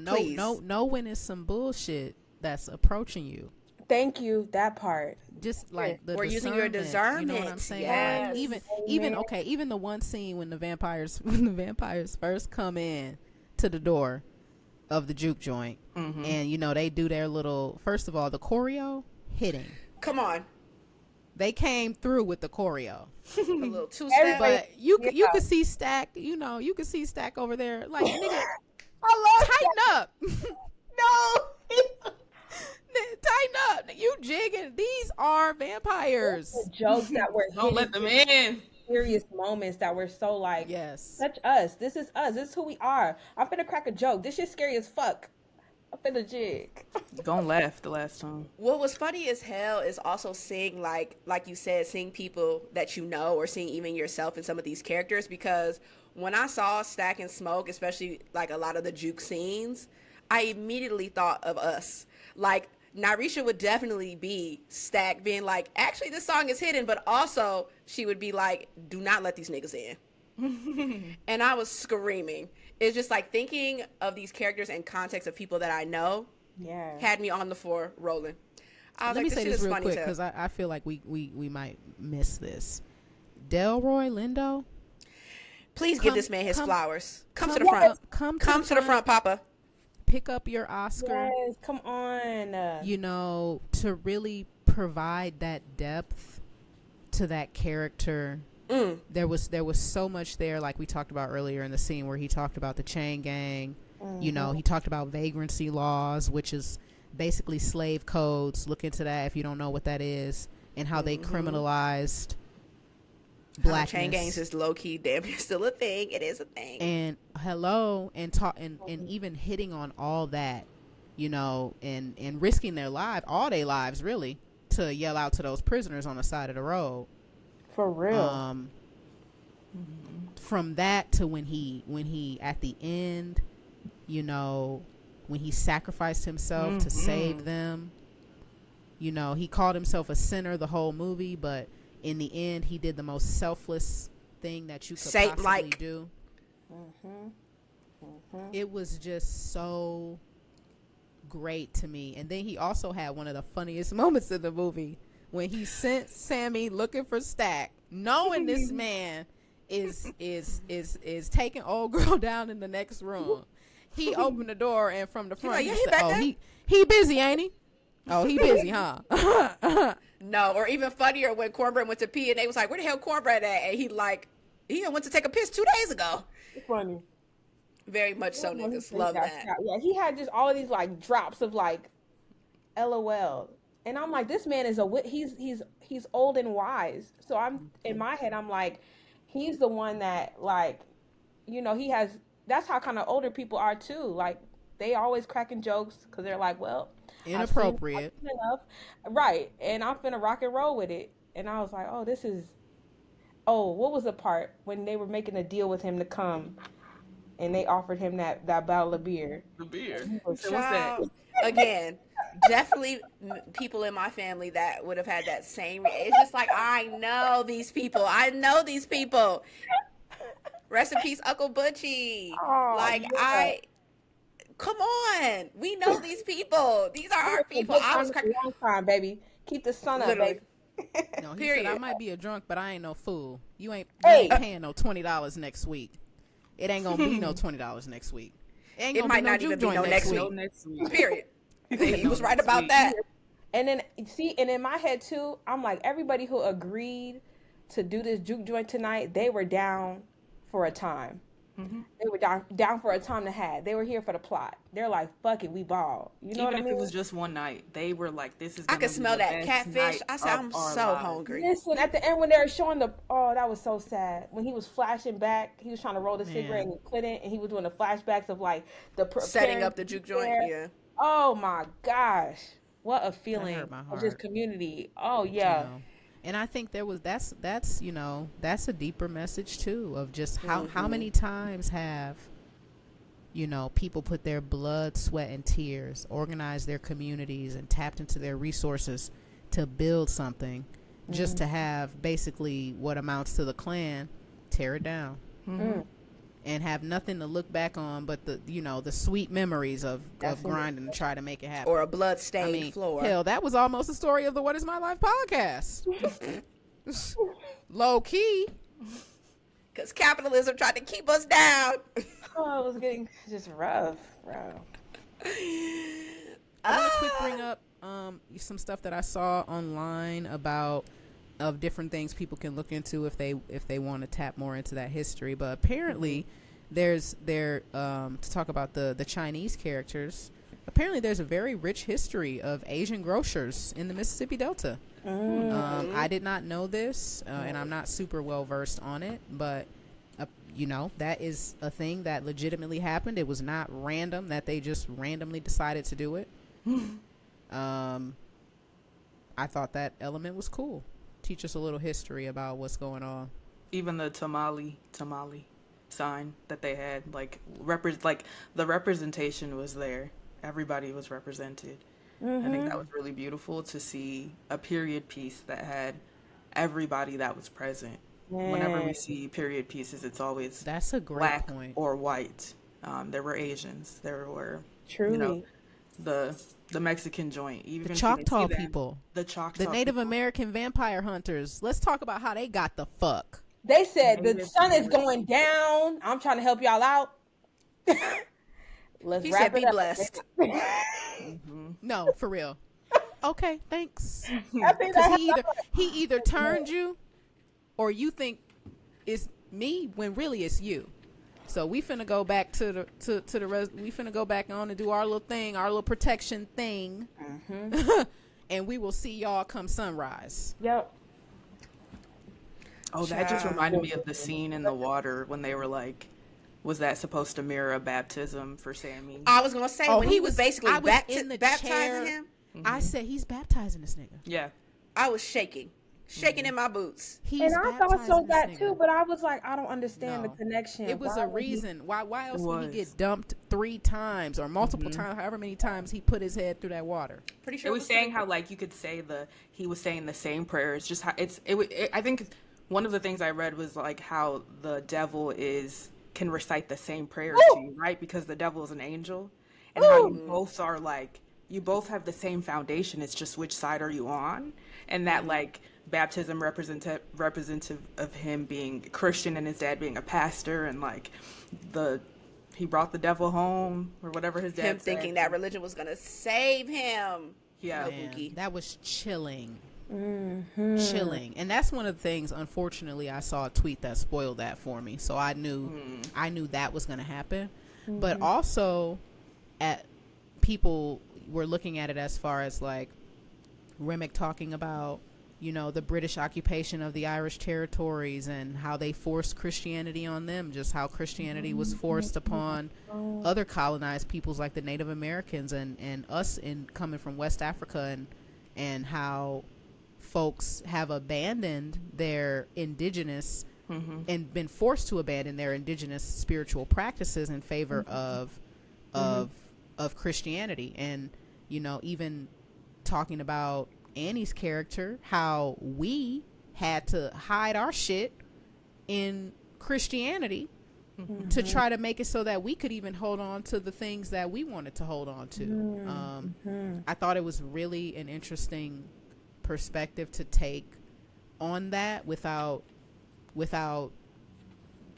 when it's some bullshit that's approaching you. Thank you, that part. Just like the we're using your discernment. You know what I'm saying? Yes. Like even the one scene when the vampires first come in to the door of the juke joint, and you know they do their little. First of all, the choreo hitting. Come on. They came through with the choreo. A little two-step. But you could see Stack, you could see Stack over there. Like, nigga, I love tighten up. No. Tighten up. You jigging. These are vampires. The jokes that were Don't let them in. serious moments that were so like, Yes. touch us. This is us. This is who we are. I'm finna crack a joke. This shit's scary as fuck. I'm finna jig. Gonna laugh the last time. What was funny as hell is also seeing like you said, seeing people that you know, or seeing even yourself in some of these characters. Because when I saw Stack and Smoke, especially like a lot of the juke scenes, I immediately thought of us. Like Narisha would definitely be Stack, being like, actually this song is hidden, but also she would be like, do not let these niggas in. And I was screaming. It's just like thinking of these characters in context of people that I know. Yeah. Had me on the floor rolling. I was Let like, me this say shit this is real funny quick too. because I feel like we might miss this. Delroy Lindo, Please give this man his flowers. Come to the come- front. come Come to the front, Papa. pick up your Oscar. Yes, come on. You know, to really provide that depth to that character. There was so much there, like we talked about earlier in the scene where he talked about the chain gang. You know, he talked about vagrancy laws, which is basically slave codes. Look into that if you don't know what that is, and how they criminalized blackness. Chain gangs is low key damn near still a thing. It is a thing. And hello, and talk and even hitting on all that, you know, and risking their life, all their lives really, to yell out to those prisoners on the side of the road. For real. From that to when he at the end, you know, when he sacrificed himself to save them. You know, he called himself a sinner the whole movie, but in the end, he did the most selfless thing that you could possibly Saint-like. do. It was just so great to me. And then he also had one of the funniest moments in the movie when he sent Sammy looking for Stack, knowing this man is taking old girl down in the next room. He opened the door, and from the front, like, yeah, he he said, back "Oh, there?" he busy, ain't he? Oh, he busy, huh?" No, or even funnier when Cornbread went to pee and they was like, where the hell Cornbread at? And he went to take a piss 2 days ago. It's funny. Very much so, When he niggas. said Love got that. shot. Yeah, he had just all of these like drops of like LOL. And I'm like, this man is he's old and wise. So I'm in my head, I'm like, he's the one that like, you know, that's how kind of older people are too. Like they always cracking jokes because they're like, well, Inappropriate. I've seen enough. Right. And I'm finna rock and roll with it. And I was like, what was the part when they were making a deal with him to come and they offered him that bottle of beer? The beer. So So what's that? Child, again, definitely people in my family that would have had that same. It's just like, I know these people. Rest in peace, Uncle Butchie. Oh, Like, yeah. come on. We know these people. These are our people. I was cracking. Long time, baby. Keep the sun up, Literally. baby. No, he Period. said, I might be a drunk, but I ain't no fool. You ain't Hey. paying no $20 next week. It ain't gonna be no $20 next week. Ain't It gonna might be no not juke even be joint no next No week. next week. Period. He was right next about week. that. And then and in my head too, I'm like, everybody who agreed to do this juke joint tonight, they were down for a time. They were down for a time to have. They were here for the plot. They're like, fuck it, we ball. You know Even what I if mean? it was just one night, they were like, "This is." I gonna could be smell the that best catfish. night I said, of I'm our so lives." hungry. Listen, at the end when they were showing that was so sad. When he was flashing back, he was trying to roll the cigarette and he couldn't, and he was doing the flashbacks of like Setting up the juke joint. there. Yeah. Oh my gosh, what a feeling hurt my of this heart. community. Oh yeah. You know? And I think that's you know, that's a deeper message too, of just how many times have, you know, people put their blood, sweat, and tears, organized their communities, and tapped into their resources to build something, just to have basically what amounts to the Klan tear it down, and have nothing to look back on but the, you know, the sweet memories of grinding to try to make it happen. Or a blood-stained floor. Hell, that was almost the story of the What Is My Life podcast. Low key. Because capitalism tried to keep us down. Oh, it was getting just rough, bro. I want to quick bring up some stuff that I saw online of different things people can look into if they want to tap more into that history. But apparently, to talk about the Chinese characters. apparently there's a very rich history of Asian grocers in the Mississippi Delta. I did not know this, and I'm not super well versed on it, but you know, that is a thing that legitimately happened. It was not random that they just randomly decided to do it. I thought that element was cool. Teach us a little history about what's going on. Even the tamale sign that they had, like the representation was there. Everybody was represented. I think that was really beautiful to see a period piece that had everybody that was present. Whenever we see period pieces, it's always That's a great black point. or white. There were Asians. There were Truly. you know, the Mexican joint. Even The if you didn't Choctaw see them, people. the Choctaw, The Native people. American vampire hunters. Let's talk about how they got the fuck. They said the sun is going down. I'm trying to help y'all out. Let's He wrap said, it "Be up. blessed." No, for real. Okay, thanks. I think Because that he either turned you, or you think it's me when really it's you. So we finna go back to the rest. We finna go back on and do our little thing, our little protection thing, and we will see y'all come sunrise. Yep. Oh, that just reminded me of the scene in the water when they were like, was that supposed to mirror a baptism for Sammy? I was gonna say Oh, when he was basically I was in the baptizing chair. him, I said he's baptizing this nigga. Yeah. I was shaking in my boots. He's And I thought baptizing so this that nigga. too, but I was like, I don't understand No. the connection. It was Why a would he- reason. Why else would he was. get dumped 3 times or multiple times, however many times he put his head through that water? Pretty sure It was saying how like you could say he was saying the same prayers, just how I think one of the things I read was like how the devil can recite the same prayers to you, right? Because the devil is an angel, and how you both are like, you both have the same foundation. It's just which side are you on? And that like baptism representative of him being Christian and his dad being a pastor, and like he brought the devil home or whatever his dad him said. thinking that religion was gonna save him. Yeah. Man, Bookie. that was chilling. Chilling. And that's one of the things, unfortunately, I saw a tweet that spoiled that for me. So I knew that was going to happen. But also, people were looking at it as far as like Remick talking about, you know, the British occupation of the Irish territories and how they forced Christianity on them, just how Christianity was forced upon other colonized peoples like the Native Americans and us coming from West Africa, and how folks have abandoned their indigenous and been forced to abandon their indigenous spiritual practices in favor of Christianity. And, you know, even talking about Annie's character, how we had to hide our shit in Christianity to try to make it so that we could even hold on to the things that we wanted to hold on to. I thought it was really an interesting perspective to take on that without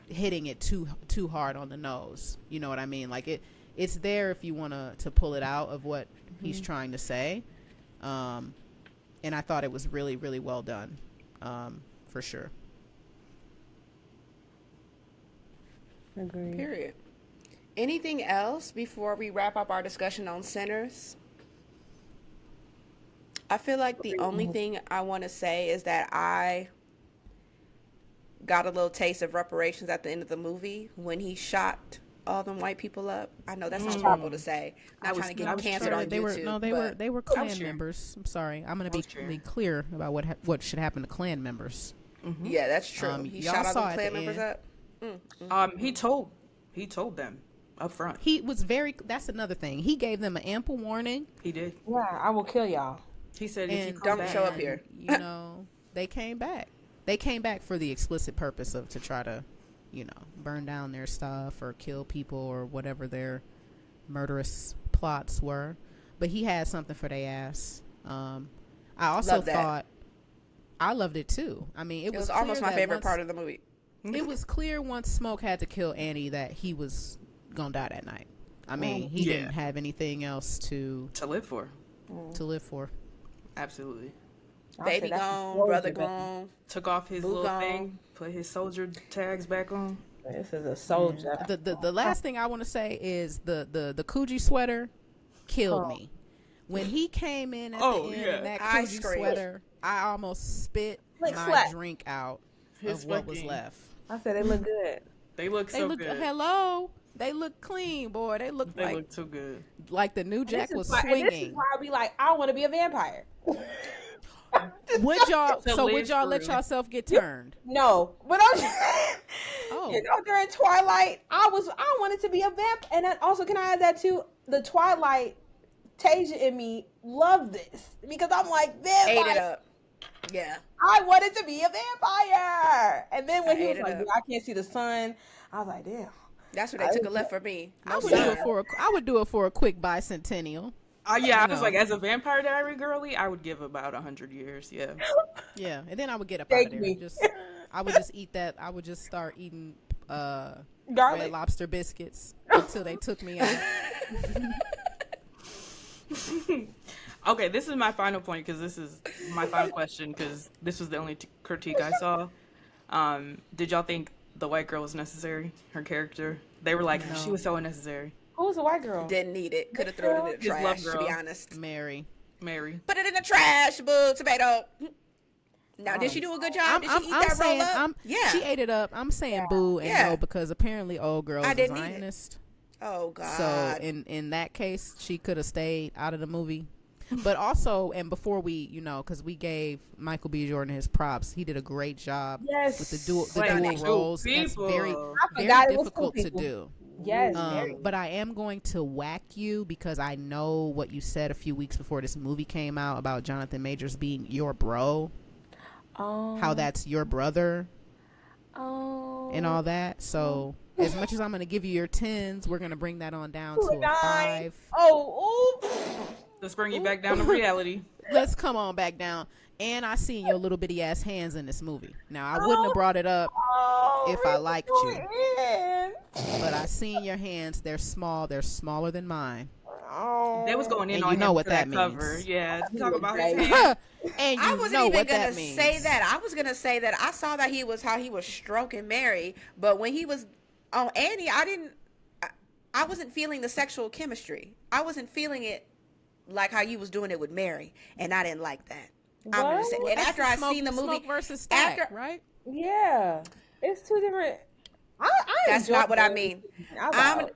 hitting it too hard on the nose. You know what I mean? Like it's there if you want to pull it out of what he's trying to say. And I thought it was really, really well done, for sure. Agreed. Period. Anything else before we wrap up our discussion on sinners? I feel like the only thing I want to say is that I got a little taste of reparations at the end of the movie when he shot all them white people up. I know that sounds horrible to say. Not trying to get canceled on YouTube. They were Klan members. I'm sorry. I'm going to be clear about what should happen to Klan members. Yeah, that's true. He y'all shot all saw them at Klan the members end. up. He told them up front. He was that's another thing. He gave them an ample warning. He did. Yeah, I will kill y'all. He said, if you come don't back, show up here. You know, they came back. They came back for the explicit purpose of to try to, you know, burn down their stuff or kill people or whatever their murderous plots were. But he had something for their ass. I also Love that. thought I loved it too. I mean, it was almost my clear that favorite once- part of the movie. It was clear once Smoke had to kill Annie that he was gonna die that night. I mean, he Yeah. didn't have anything else to live for. live for. Absolutely. Baby gone, brother gone. Took off his Boo little gone. thing, put his soldier tags back on. This is a soldier. The last thing I want to say is the Coogee sweater killed me. When he came in at the end in that I Coogee screamed. sweater, I almost spit Like my slap. drink out His of what was fucking- left. I said they look good. They look They so look good. hello. They look clean, boy. They look They like look so good. the new Jack was And this is swinging. why I be like, I want to be a vampire. Would y'all? To So would live y'all let through. yourself get turned? No, but I'm just, Oh. you know, during Twilight, I wanted to be a vamp, and then also can I add that too? The Twilight Tasia in me loved this because I'm like, vampire. Ate it up. Yeah. I wanted to be a vampire, and then when I he was ate it like, up. "Yeah, I can't see the sun," I was like, damn. That's where they took a left for me. I No would do sun. it for a quick bicentennial. Yeah, I was know. like, as a Vampire Diary girly, I would give about 100 years. Yeah. Yeah, and then I would get up Take out of there. me. I would just eat that. I would just start eating Red Garlic. Lobster biscuits until they took me out. Okay, this is my final point because this is my final question because this was the only critique I saw. Did y'all think the white girl was necessary? Her character? They were like, she was so unnecessary. Who was the white girl? Didn't need it. Could have thrown it in the His love trash, to be girl. honest. Mary. Mary. Put it in the trash, boo, tomato. Now, did she do a good job? Did she eat that roll up? Yeah. She ate it up. I'm saying boo and Yeah. no because apparently old girl I is a didn't eat it. Zionist. Oh, God. So in that case, she could have stayed out of the movie. But also, and before we, because we gave Michael B. Jordan his props, he did a great job Yes. with the dual Playing two roles. That's people. very, I very forgot it was two difficult to people. do. Yes. very. But I am going to whack you because I know what you said a few weeks before this movie came out about Jonathan Majors being your bro, how that's your brother and all that. So as much as I'm going to give you your 10s, we're going to bring that on down to a 5. Oh, oops. Let's bring you back down to reality. Let's come on back down. And I seen your little bitty ass hands in this movie. Now I wouldn't have brought it up if I liked you, but I seen your hands. They're small. They're smaller than mine. They was going in And on you know him what for that cover. means. Yeah, talk about his Right. hands. And you I wasn't know even what gonna that means. say that. I was gonna say that I saw that how he was stroking Mary, but when he was on Annie, I wasn't feeling the sexual chemistry. I wasn't feeling it like how you was doing it with Mary, and I didn't like that. I'm gonna say, and That's after I smoke, seen the movie, Smoke versus Stack, after- right? Yeah, it's two different. I that's enjoyed not what I it. mean. I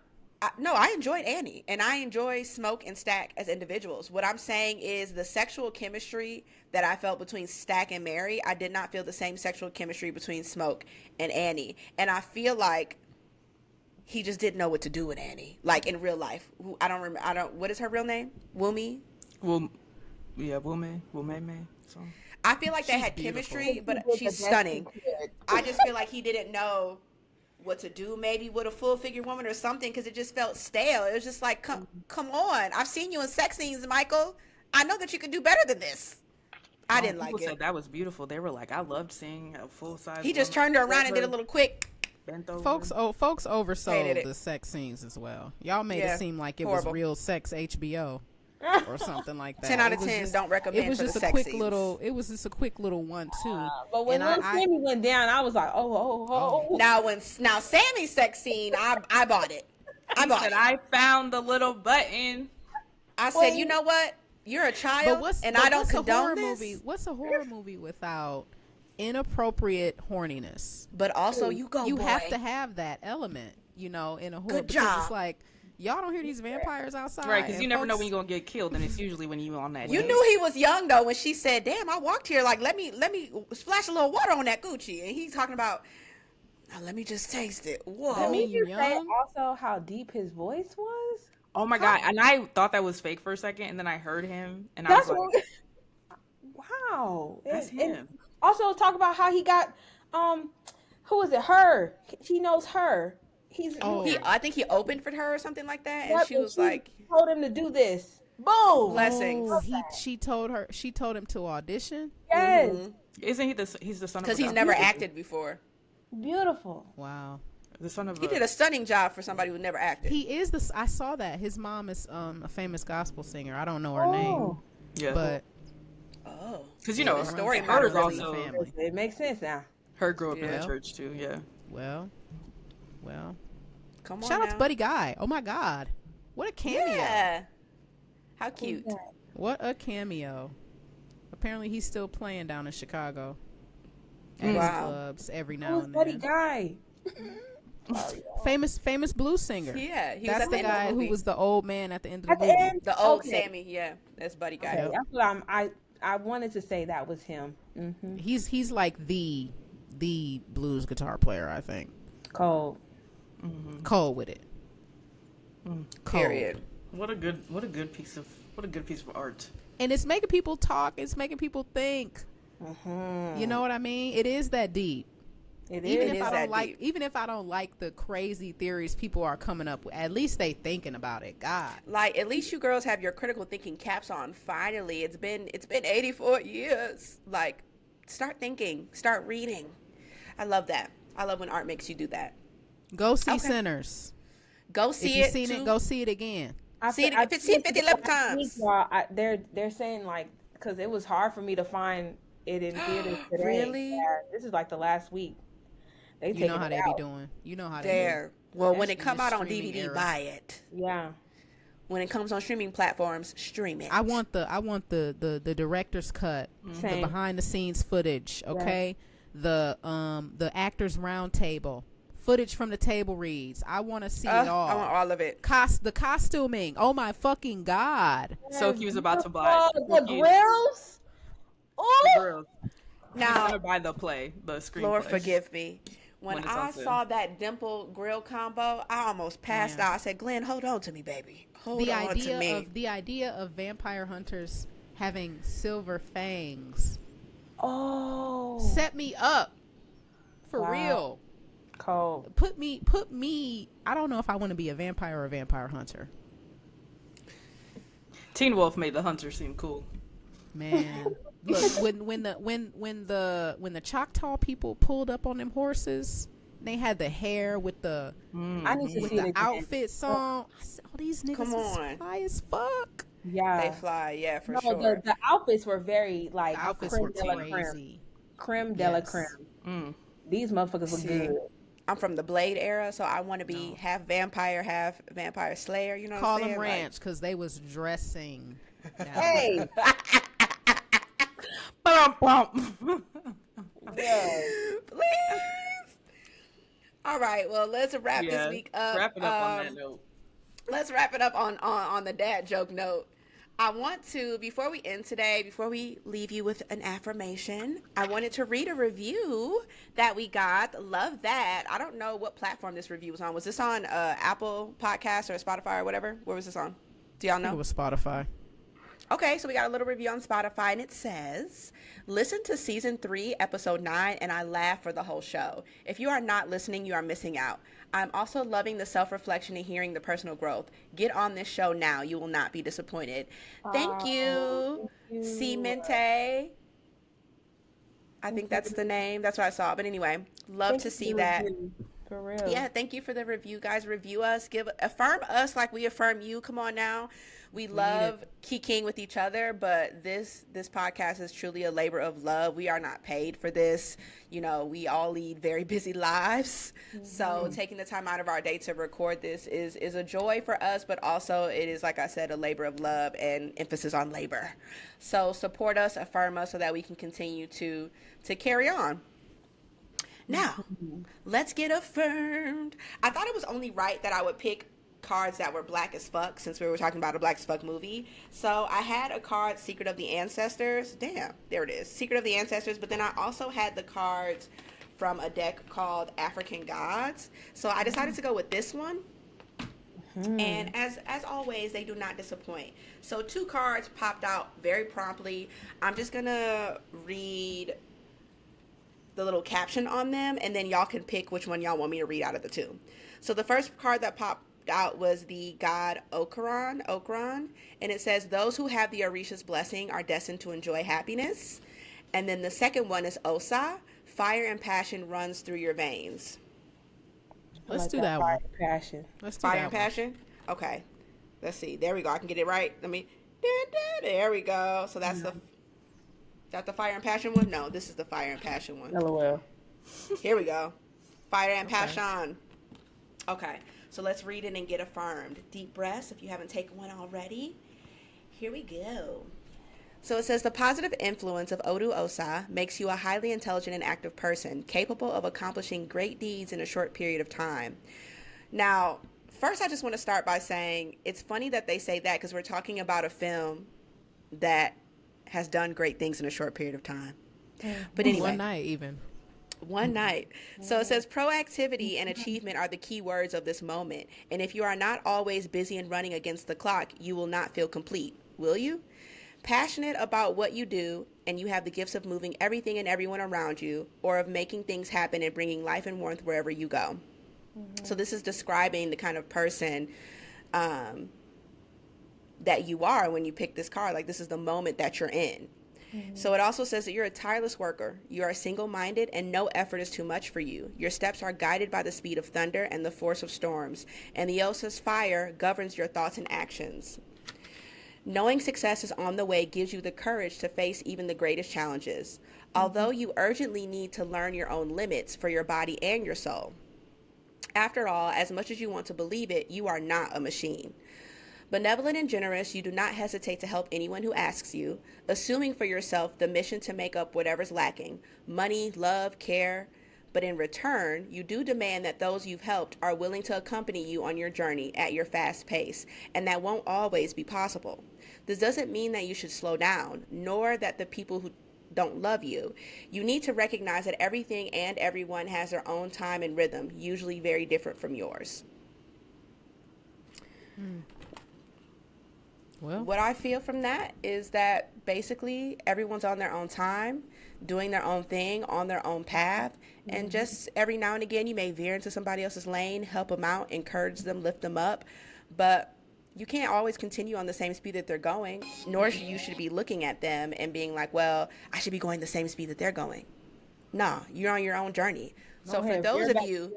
No, I enjoyed Annie, and I enjoy Smoke and Stack as individuals. What I'm saying is the sexual chemistry that I felt between Stack and Mary, I did not feel the same sexual chemistry between Smoke and Annie. And I feel like he just didn't know what to do with Annie, like in real life. I don't remember. What is her real name? Wumi? Well, yeah, Wume. So. I feel like they She's had beautiful. chemistry, but she's stunning. I just feel like he didn't know what to do maybe with a full figure woman or something because it just felt stale. It was just like, come on. I've seen you in sex scenes, Michael. I know that you could do better than this. I didn't like People it. said that was beautiful. They were like, I loved seeing a full size. He just turned her around and did a little quick. bent over. Folks Hated oversold it. the sex scenes as well. Y'all made Yeah, it seem like it horrible. was real sex HBO or something like that. 10 out of It was 10 just- don't recommend It was for the just a sex quick scenes. little. It was just a quick little 1-2. But when And Little Sammy went down, I was like, oh. Now Sammy's sex scene, I bought it. I bought Said, it. I found the little button. I said, you know what? You're a child, and I don't what's a horror condone this. movie? What's a horror movie without inappropriate horniness? But also, you You boy. have to have that element, in a horror. Good because job. It's like y'all don't hear these vampires outside, Right, because and you never know folks- when you're going to get killed, and it's usually when you're on that You date. knew he was young though when she said, "Damn, I walked here like let me splash a little water on that Gucci," and he's talking about, now let me just taste it. Whoa. I mean, you Did you say young. also how deep his voice was? Oh my God. And I thought that was fake for a second, and then I heard him, and I That's was what. like, Wow. that's And him. also talk about how he got who is it? Her. She knows her. He's I think he opened for her or something like that, and Yep, she was like, told him to do this. Boom. blessings. Oh, she told him to audition. Yes. Isn't he he's the son of Because a he's doctor? never acted before. Beautiful. Wow. The son of He did a stunning job for somebody who never acted. He is the. I saw that his mom is a famous gospel singer. I don't know her name, yeah. but Oh. Because, Yeah, the her story hers matters really. also, family. It makes sense now. her grew up in Yeah. the church too, yeah. Well. Come on Shout out now. to Buddy Guy. Oh my God, what a cameo! Yeah. How cute. What a cameo. Apparently he's still playing down in Chicago at his Wow. clubs every now Who's and Buddy then. Guy? Famous blues singer. Yeah, he was That's at the the end of guy the who movie. was the old man at the end of the At the movie. end? The old Okay. Sammy, yeah. That's Buddy Guy. Okay, that's what I wanted to say that was him. Mm-hmm. He's like the blues guitar player, I think. Cold. Cold with it. Cold. Period. What a good piece of art. And it's making people talk. It's making people think. Mm-hmm. You know what I mean? It is that deep. It Even if I don't like the crazy theories people are coming up with, at least they thinking about it. God. Like, at least you girls have your critical thinking caps on. Finally, it's been 84 years. Like, start thinking, start reading. I love that. I love when art makes you do that. Go see Okay. Sinners. Go If see you've it. seen it, go see it again. See it 50 times. They're saying like because it was hard for me to find it in theaters today. Really? Yeah, this is like the last week. They You know how they be doing. You know how they There. Well, when it Especially come the out on streaming DVD, era. buy it. Yeah. When it comes on streaming platforms, stream it. I want the director's cut, the Same. behind the scenes footage, okay? The actors round table, footage from the table reads. I want to see it all. I want all of it. The costuming. Oh my fucking God. So he was about to buy the grills. Oh, the girls. He's Now, gonna buy the screenplay. Lord forgive me. When When it's I on saw that dimple grill combo, I almost passed Yeah. out. I said, Glenn, hold on to me, baby. Hold The on to me. idea of vampire hunters having silver fangs oh, set me up for Wow. real. cold. Put me. I don't know if I want to be a vampire or a vampire hunter. Teen Wolf made the hunter seem cool. Man, look when the Choctaw people pulled up on them horses, they had the hair with the I need to see it again. outfits on. I said, "Oh, these niggas Come is on. fly as fuck." Yeah. They fly, yeah, for No, sure. the outfits were very like The outfits creme were de la crazy. creme de la Yes. creme. These motherfuckers look See. good. I'm from the Blade era, so I want to be half vampire slayer. You know what Call I'm saying? them Like, ranch because they was dressing. down. Hey, yeah. please. All right, well, let's wrap this week up. Wrap it up on that note. Let's wrap it up on the dad joke note. I want to, before we end today, before we leave you with an affirmation, I wanted to read a review that we got. Love that. I don't know what platform this review was on. Was this on Apple Podcasts or Spotify or whatever? Where was this on? Do y'all I think know? it was Spotify. Okay, so we got a little review on Spotify, and it says, listen to season 3, episode 9, and I laugh for the whole show. If you are not listening, you are missing out. I'm also loving the self-reflection and hearing the personal growth. Get on this show now. You will not be disappointed. Thank you, Cimente. I think that's the name. That's what I saw. But anyway, love to see that. For real. Yeah, thank you for the review, guys. Review us, affirm us like we affirm you. Come on now. We love kikiing with each other, but this podcast is truly a labor of love. We are not paid for this. You know, we all lead very busy lives. So taking the time out of our day to record this is a joy for us, but also it is, like I said, a labor of love and emphasis on labor. So support us, affirm us so that we can continue to carry on. Now, let's get affirmed. I thought it was only right that I would pick cards that were black as fuck since we were talking about a black as fuck movie. So I had a card, Secret of the Ancestors. Damn, there it is. Secret of the Ancestors. But then I also had the cards from a deck called African Gods. So I decided to go with this one. And as always, they do not disappoint. So 2 cards popped out very promptly. I'm just going to read the little caption on them, and then y'all can pick which one y'all want me to read out of the 2. So the first card that popped out was the god Okran, and it says, those who have the Orisha's blessing are destined to enjoy happiness. And then the second one is Osa, fire and passion runs through your veins. Let's do that one. Passion. Let's do Fire that and one. passion? Okay. Let's see. There we go. I can get it right. There we go. So that's the fire and passion one? No, this is the fire and passion one. LOL. Here we go. Fire and passion. Okay, so let's read it and get affirmed. Deep breaths if you haven't taken one already. Here we go. So it says the positive influence of Odu Osa makes you a highly intelligent and active person, capable of accomplishing great deeds in a short period of time. Now, first I just want to start by saying it's funny that they say that because we're talking about a film that has done great things in a short period of time. But anyway. One night even. One night. So it says proactivity and achievement are the key words of this moment. And if you are not always busy and running against the clock, you will not feel complete. Will you? Passionate about what you do, and you have the gifts of moving everything and everyone around you, or of making things happen and bringing life and warmth wherever you go. So this is describing the kind of person that you are when you pick this card. Like, this is the moment that you're in. So it also says that you're a tireless worker. You are single-minded, and no effort is too much for you. Your steps are guided by the speed of thunder and the force of storms, and the Osa's fire governs your thoughts and actions. Knowing success is on the way gives you the courage to face even the greatest challenges, although you urgently need to learn your own limits for your body and your soul. After all, as much as you want to believe it, you are not a machine. Benevolent and generous, you do not hesitate to help anyone who asks you, assuming for yourself the mission to make up whatever's lacking, money, love, care. But in return, you do demand that those you've helped are willing to accompany you on your journey at your fast pace, and that won't always be possible. This doesn't mean that you should slow down, nor that the people who don't love you. You need to recognize that everything and everyone has their own time and rhythm, usually very different from yours. Well, What I feel from that is that basically everyone's on their own time, doing their own thing, on their own path, and just every now and again you may veer into somebody else's lane, help them out, encourage them, lift them up, but you can't always continue on the same speed that they're going, nor you should be looking at them and being like, well, I should be going the same speed that they're going. No, you're on your own journey. So for those of you,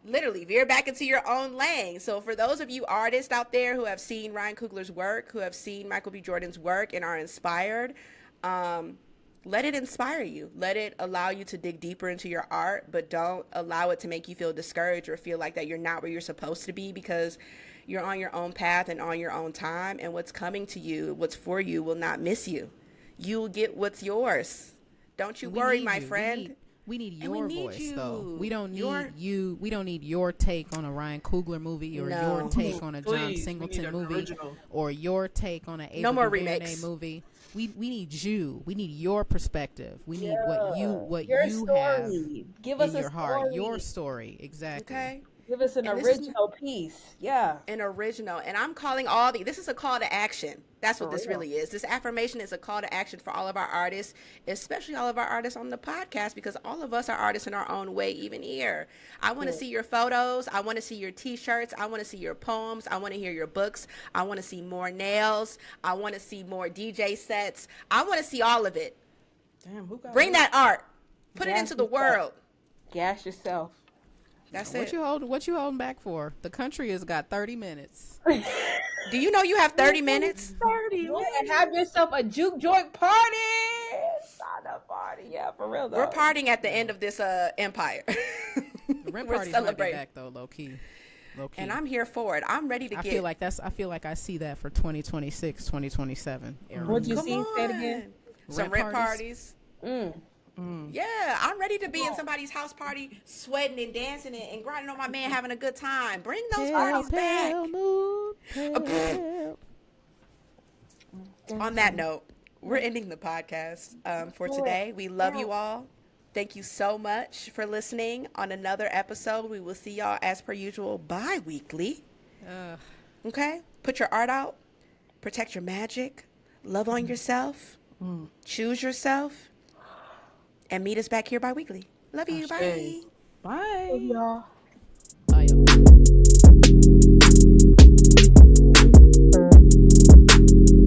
literally veer back into your own lane. So for those of you artists out there who have seen Ryan Coogler's work, who have seen Michael B. Jordan's work and are inspired, let it inspire you. Let it allow you to dig deeper into your art, but don't allow it to make you feel discouraged or feel like that you're not where you're supposed to be, because you're on your own path and on your own time, and what's coming to you, what's for you, will not miss you. You'll get what's yours. Don't you worry, my friend. We need And we your need voice, you. though. We don't need you. We don't need your take on a Ryan Coogler movie, or No. your take on a John Please, we Singleton need an movie, original. or your take on an No more Ava DuVernay remakes. movie. We need you. We need your perspective. We need what Your you story. have Give us in a your heart. story. Your story, exactly. Okay? Give us an And this is- original piece. Yeah. An original. And I'm calling all this is a call to action. That's what For this real. really is. This affirmation is a call to action for all of our artists, especially all of our artists on the podcast, because all of us are artists in our own way, even here. I want to see your photos. I want to see your t-shirts. I want to see your poems. I want to hear your books. I want to see more nails. I want to see more DJ sets. I want to see all of it. Damn, who got Bring that art. Put it Gas into the yourself. world. Gas yourself. That's What it. you holding back for? The country has got 30 minutes. Do you know you have 30 minutes? 30. Yeah, have yourself a juke joint party. Sign up party. Yeah, for real though. We're partying at the end of this empire. The rent We're parties might be celebrating. back though, low key. And I'm here for it. I'm ready to I get. feel like I see that for 2026, 2027 era. What'd you Come see? Say it on. again. Some Rent rent parties. Yeah, I'm ready to be in somebody's house party, sweating and dancing and grinding on my man, having a good time. Bring those parties back. Moon, pale. On that note, we're ending the podcast for today. We love you all. Thank you so much for listening on another episode. We will see y'all as per usual bi-weekly. Okay? Put your art out. Protect your magic. Love on yourself. Choose yourself. And meet us back here bi-weekly. Love you. Bye. Bye. Y'all. Bye, y'all.